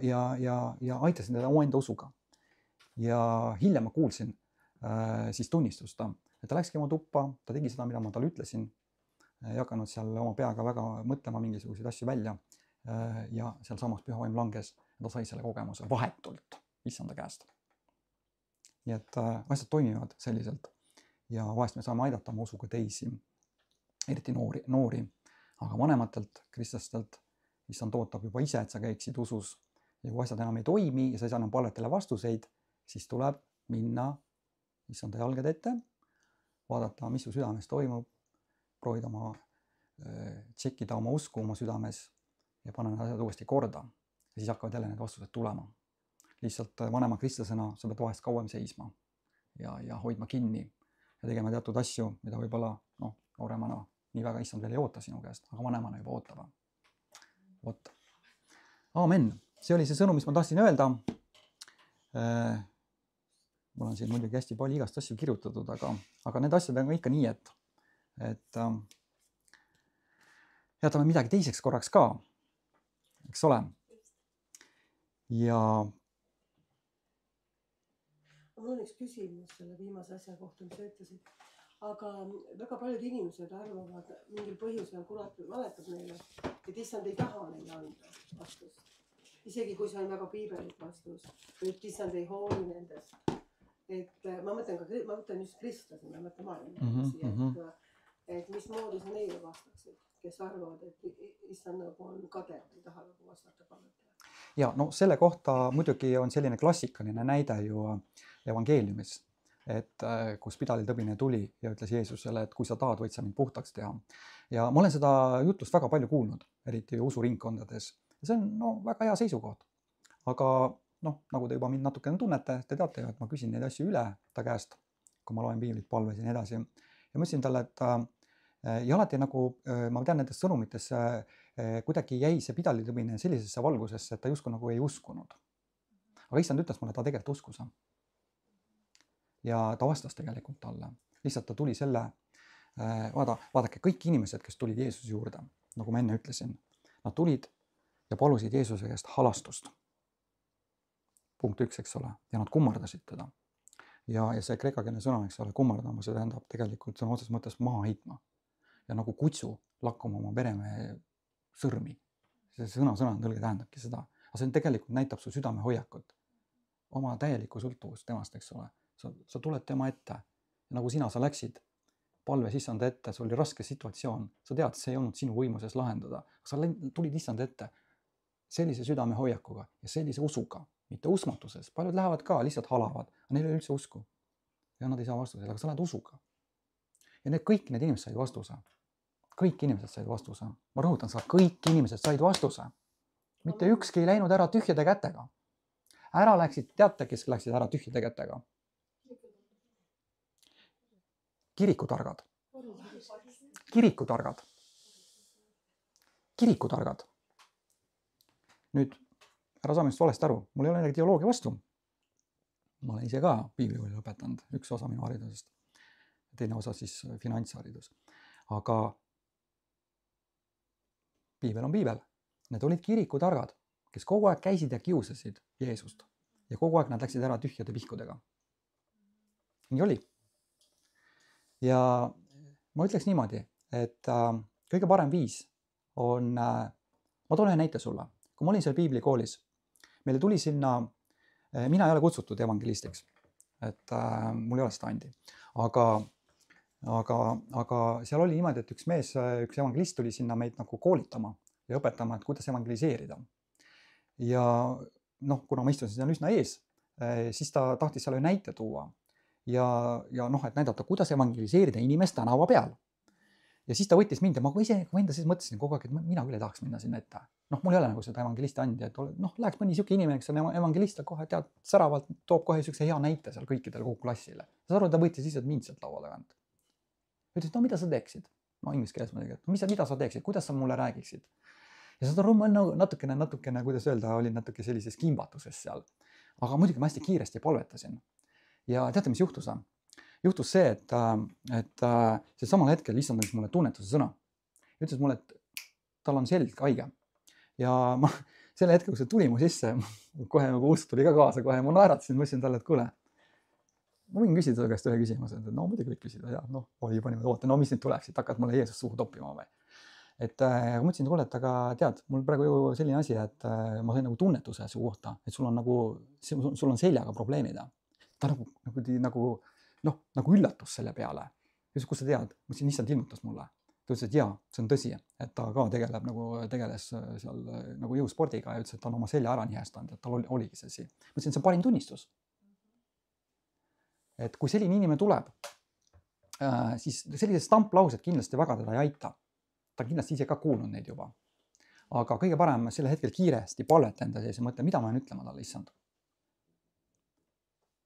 aitasin teda omaenda usuga. Ja hiljem ma kuulsin siis tunnistust, et ta läkski oma tuppa, ta tegi seda, mida ma talle ütlesin, ei hakanud seal oma peaga väga mõtlema mingisuguseid asju välja ja seal samas pühavaim langes ja ta sai selle kogemuse vahetult issanda käest. Nii et asjad toimivad selliselt ja vahest me saame aidata oma usuga teisi, eriti noori, aga vanematelt, kristlastelt, issand ootab juba ise, et sa käiksid usus ja kui asjad enam ei toimi ja sa ei saa enam palvetele vastuseid, siis tuleb minna issanda jalgade ette, vaadata, mis su südames toimub, proovida tšekkida oma usku oma südames ja panna need asjad uuesti korda. Ja siis hakkavad jälle need vastused tulema. Lihtsalt vanema kristlasena sa pead vahest kauem seisma ja hoidma kinni ja tegema teatud asju, mida võib-olla nooremana nii väga issand veel ei oota sinu käest, aga vanemana juba ootava. Vot. Aamen. See oli see sõnum, mis ma tahtsin öelda. Mul on siin muidugi hästi palju igast asju kirjutatud, aga need asjad on ikka nii, et jätame midagi teiseks korraks ka, eks ole. Ja mul on üks küsimus selle viimase asja kohta, mis sa ütlesid. Aga väga paljud inimesed arvavad mingil põhjusel, kurat valetab neile, et issand ei taha neile anda vastust. Isegi kui see on väga piibelik vastus, et issand ei hooli nendest. Et ma mõtlen just kristlasi, ma mõtlen maailma. Et mismoodi sa neile vastaksid, kes arvavad, et issand nagu on kade, ei taha nagu vastata palvetele. Ja no selle kohta muidugi on selline klassikaline näide ju evangeeliumis, et kus pidalitõbine tuli ja ütles Jeesusele, et kui sa tahad, võid sa mind puhtaks teha. Ja ma olen seda jutlust väga palju kuulnud, eriti usuringkondades. Ja see on väga hea seisukoht. Aga nagu te juba mind natukene tunnete, te teate ju, et ma küsin neid asju üle ta käest, kui ma loen piiblit, palves ja nii edasi. Ja ma ütlesin talle, et ja alati nagu ma tean nendest sõnumites kuidagi jäi see pidalitõbine sellisesse valgusesse, et ta justkui nagu ei uskunud. Aga issand ütles mulle, ta tegelikult uskus. Ja ta vastas tegelikult talle. Lihtsalt ta tuli selle, vaadake, kõik inimesed, kes tulid Jeesuse juurde, nagu ma enne ütlesin, nad tulid ja palusid Jeesuse käest halastust. Punkt 1, eks ole. Ja nad kummardasid teda. Ja see kreekakeelne sõna, eks ole, kummardama, see tähendab tegelikult sõna otseses mõttes maha heitma. Ja nagu kutsu lakkuma oma peremehe sõrmi. See sõna tõlge tähendabki seda. Aga see tegelikult näitab su südame hoiakut. Oma täielikku sõltuvust temast, eks ole. Sa tuled tema ette. Ja nagu sa läksid palve issanda ette, see oli raske situatsioon. Sa tead, see ei olnud sinu võimuses lahendada. Sa tulid issanda ette sellise südame hoiakuga ja sellise usuga. Mitte usmatuses. Paljud lähevad ka, lihtsalt halavad. Aga neil ei üldse usku. Ja nad ei saa vastused, aga sa lähed usuga. Ja kõik need inimesed said vastuse. Kõik inimesed said vastuse. Ma rõhutan seda, kõik inimesed said vastuse. Mitte ükski ei läinud ära tühjade kätega. Ära läksid, teate, kes läksid ära tühjade kätega? Kirikutargad. Kirikutargad. Kirikutargad. Nüüd, ära saa minust valesti aru. Mul ei ole teoloogia vastu. Ma olen ise ka piiblikooli õpetanud. Üks osa minu haridusest. Teine osa siis finantsharidus. Aga piibel on piibel. Need olid kirikutargad, kes kogu aeg käisid ja kiusasid Jeesust. Ja kogu aeg nad läksid ära tühjade pihkudega. Nii oli. Ja ma ütleks niimoodi, et kõige parem viis on, ma toon ühe näite sulle. Kui ma olin seal piiblikoolis, meile tuli sinna, mina ei ole kutsutud evangelistiks, et mul ei ole seda andi. Aga seal oli niimoodi, et üks mees, üks evangelist tuli sinna meid nagu koolitama ja õpetama, et kuidas evangeliseerida. Ja kuna ma istusin seal üsna ees, siis ta tahtis selle näite tuua ja et näidata, kuidas evangeliseerida inimest tänava peal. Ja siis ta võttis mind ja ma ise enda siis mõtlesin kogu aeg, et mina küll ei tahaks minna sinna ette. Mul ei ole nagu seda evangelisti andi, et läheks mõni siuke inimene, kes on evangelist, kohe tead säravalt, toob kohe siukse hea näite seal kõikidele kogu klassile. Ta võttis lihtsalt mind sealt laua tagant. Ütles, mida sa teeksid? Inglise keeles muidugi, et mida sa teeksid, kuidas sa mulle räägiksid? Ja seda rõõm natukene, kuidas öelda, oli natuke sellises kimbatuses seal. Aga muidugi ma hästi kiiresti palvetasin. Ja teate, mis juhtus? Juhtus see, et see samal hetkel issand andis mulle tunnetuse sõna. Ütles mulle, et tal on selg haige. Ja ma selle hetkel, kui see tuli mu sisse, kohe nagu usk tuli ka kaasa, kohe ma naeratasin, mõtlesin talle, et kuule, ma võin küsida selle käest ühe küsimuse, et muidugi võid küsida, ja oli juba niimoodi oota, mis nüüd tuleb, siit hakkad mulle Jeesus suhu toppima või. Et ma mõtlesin, kuule, et aga tead, mul praegu ju selline asi, et ma sain nagu tunnetuse su kohta, et sul on seljaga probleemid. Ta nagu üllatus selle peale. Ja kus sa tead, mõtlesin, issand ilmutas mulle. Ta ütles, et jaa, see on tõsi, et ta ka tegeles seal nagu jõuspordiga ja ütles, et ta on oma selja ära nihestanud, et tal oligi see asi. Mõtlesin, see on parim tunnistus. Et kui selline inimene tuleb, siis sellised stamplaused kindlasti väga teda ei aita. Ta kindlasti ise ka kuulnud neid juba. Aga kõige parem selle hetkel kiiresti palvet enda sees ja mõtle, mida ma olen ütlema talle, issand.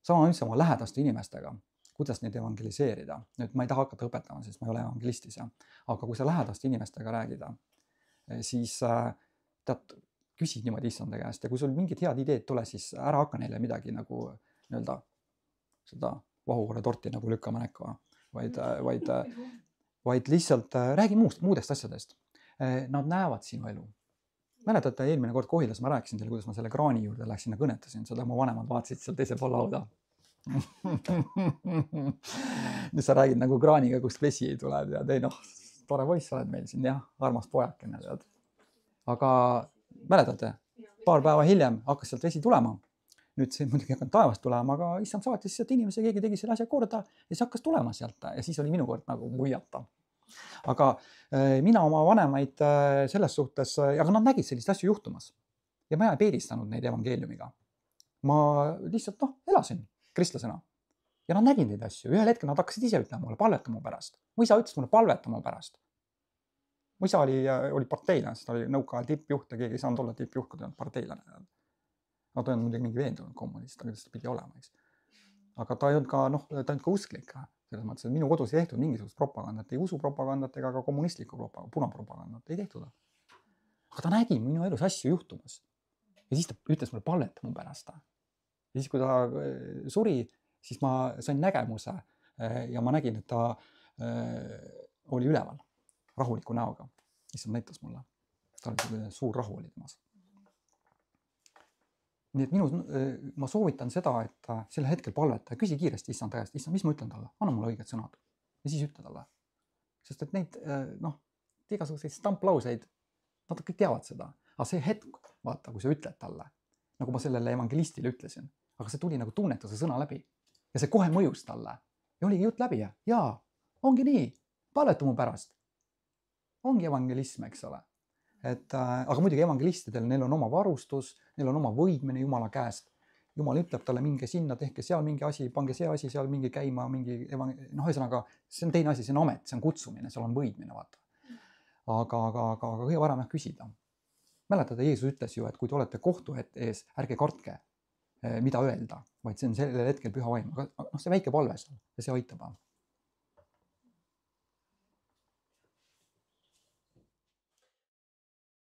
Sama üldse oma lähedaste inimestega, kuidas neid evangeliseerida. Nüüd ma ei taha hakata õpetama, sest ma ei ole evangelistis. Aga kui sa lähedaste inimestega räägida, siis tead, küsi niimoodi issanda käest ja kui sul mingid head ideed tule, siis ära hakka neile midagi nagu nii-öelda seda vahukorra torti nagu lükkama näkku, vaid lihtsalt räägi muudest asjadest. Nad näevad sinu elu. Mäletate, eelmine kord Kohilas ma rääkisin teile, kuidas ma selle kraani juurde läksin ja kõnetasin seda, mu vanemad vaatasid seal teisel pool lauda. Nüüd sa räägid nagu kraaniga, kust vesi tuleb ja noh, tore poiss oled meil siin, jah, armas pojakene, tead. Aga mäletate, paar päeva hiljem hakkas sealt vesi tulema. Nüüd see muidugi hakanud taevast tulema, aga issand saatis sealt inimese, keegi tegi selle asja korda ja siis hakkas tulema sealt ja siis oli minu kord nagu muiata. Aga mina oma vanemaid selles suhtes, aga nad nägid sellist asju juhtumas ja ma ei peedistanud neid evangeeliumiga. Ma lihtsalt elasin kristlasena ja nad nägid neid asju. Ühel hetkel nad hakkasid ise ütlema mulle palvetama pärast. Mu isa ütles mulle palvetama pärast. Mu isa oli parteilane, sest ta oli nõukaajal tippjuht ja keegi ei saanud olla tippjuht, kui ta on parteilane. No ta on muidugi mingi veendunud kommunist, aga ta pidi olema. Aga ta ei olnud ka usklik. Selles mõttes, et minu kodus ei tehtud mingisugust propagandat, ei usupropagandat ega ka kommunistlikku punapropagandat ei tehtud. Aga ta nägi minu elus asju juhtumas. Ja siis ta ütles mulle palveta mu pärast. Ja siis, kui ta suri, siis ma sain nägemuse ja ma nägin, et ta oli üleval rahuliku näoga. Siis ta näitas mulle. Ta oli suur rahu oli temas. Nii et ma soovitan seda, et sel hetkel palveta ja küsi kiiresti issand käest, issand, mis ma ütlen talle? Anna mulle õiged sõnad. Ja siis ütle talle. Sest et neid, igasuguseid stamplauseid, nad kõik teavad seda. Aga see hetk, vaata, kui sa ütled talle, nagu ma sellele evangelistile ütlesin, aga see tuli nagu tunnetuse sõna läbi. Ja see kohe mõjus talle. Ja oligi jutt läbi ja jaa, ongi nii. Palveta mu pärast. Ongi evangelism, eks ole. Aga muidugi evangelistidel, neil on oma varustus, neil on oma võidmine Jumala käest. Jumal ütleb talle, minge sinna, tehke seal mingi asi, pange see asi seal mingi käima, ühesõnaga, see on teine asi, see on amet, see on kutsumine, seal on võidmine, vaata. Aga kõige varem küsida. Mäletada, Jeesus ütles ju, et kui te olete kohtu ees, ärge kartke, mida öelda, vaid see on sellel hetkel püha vaim. Aga see väike palve seal ja see aitab.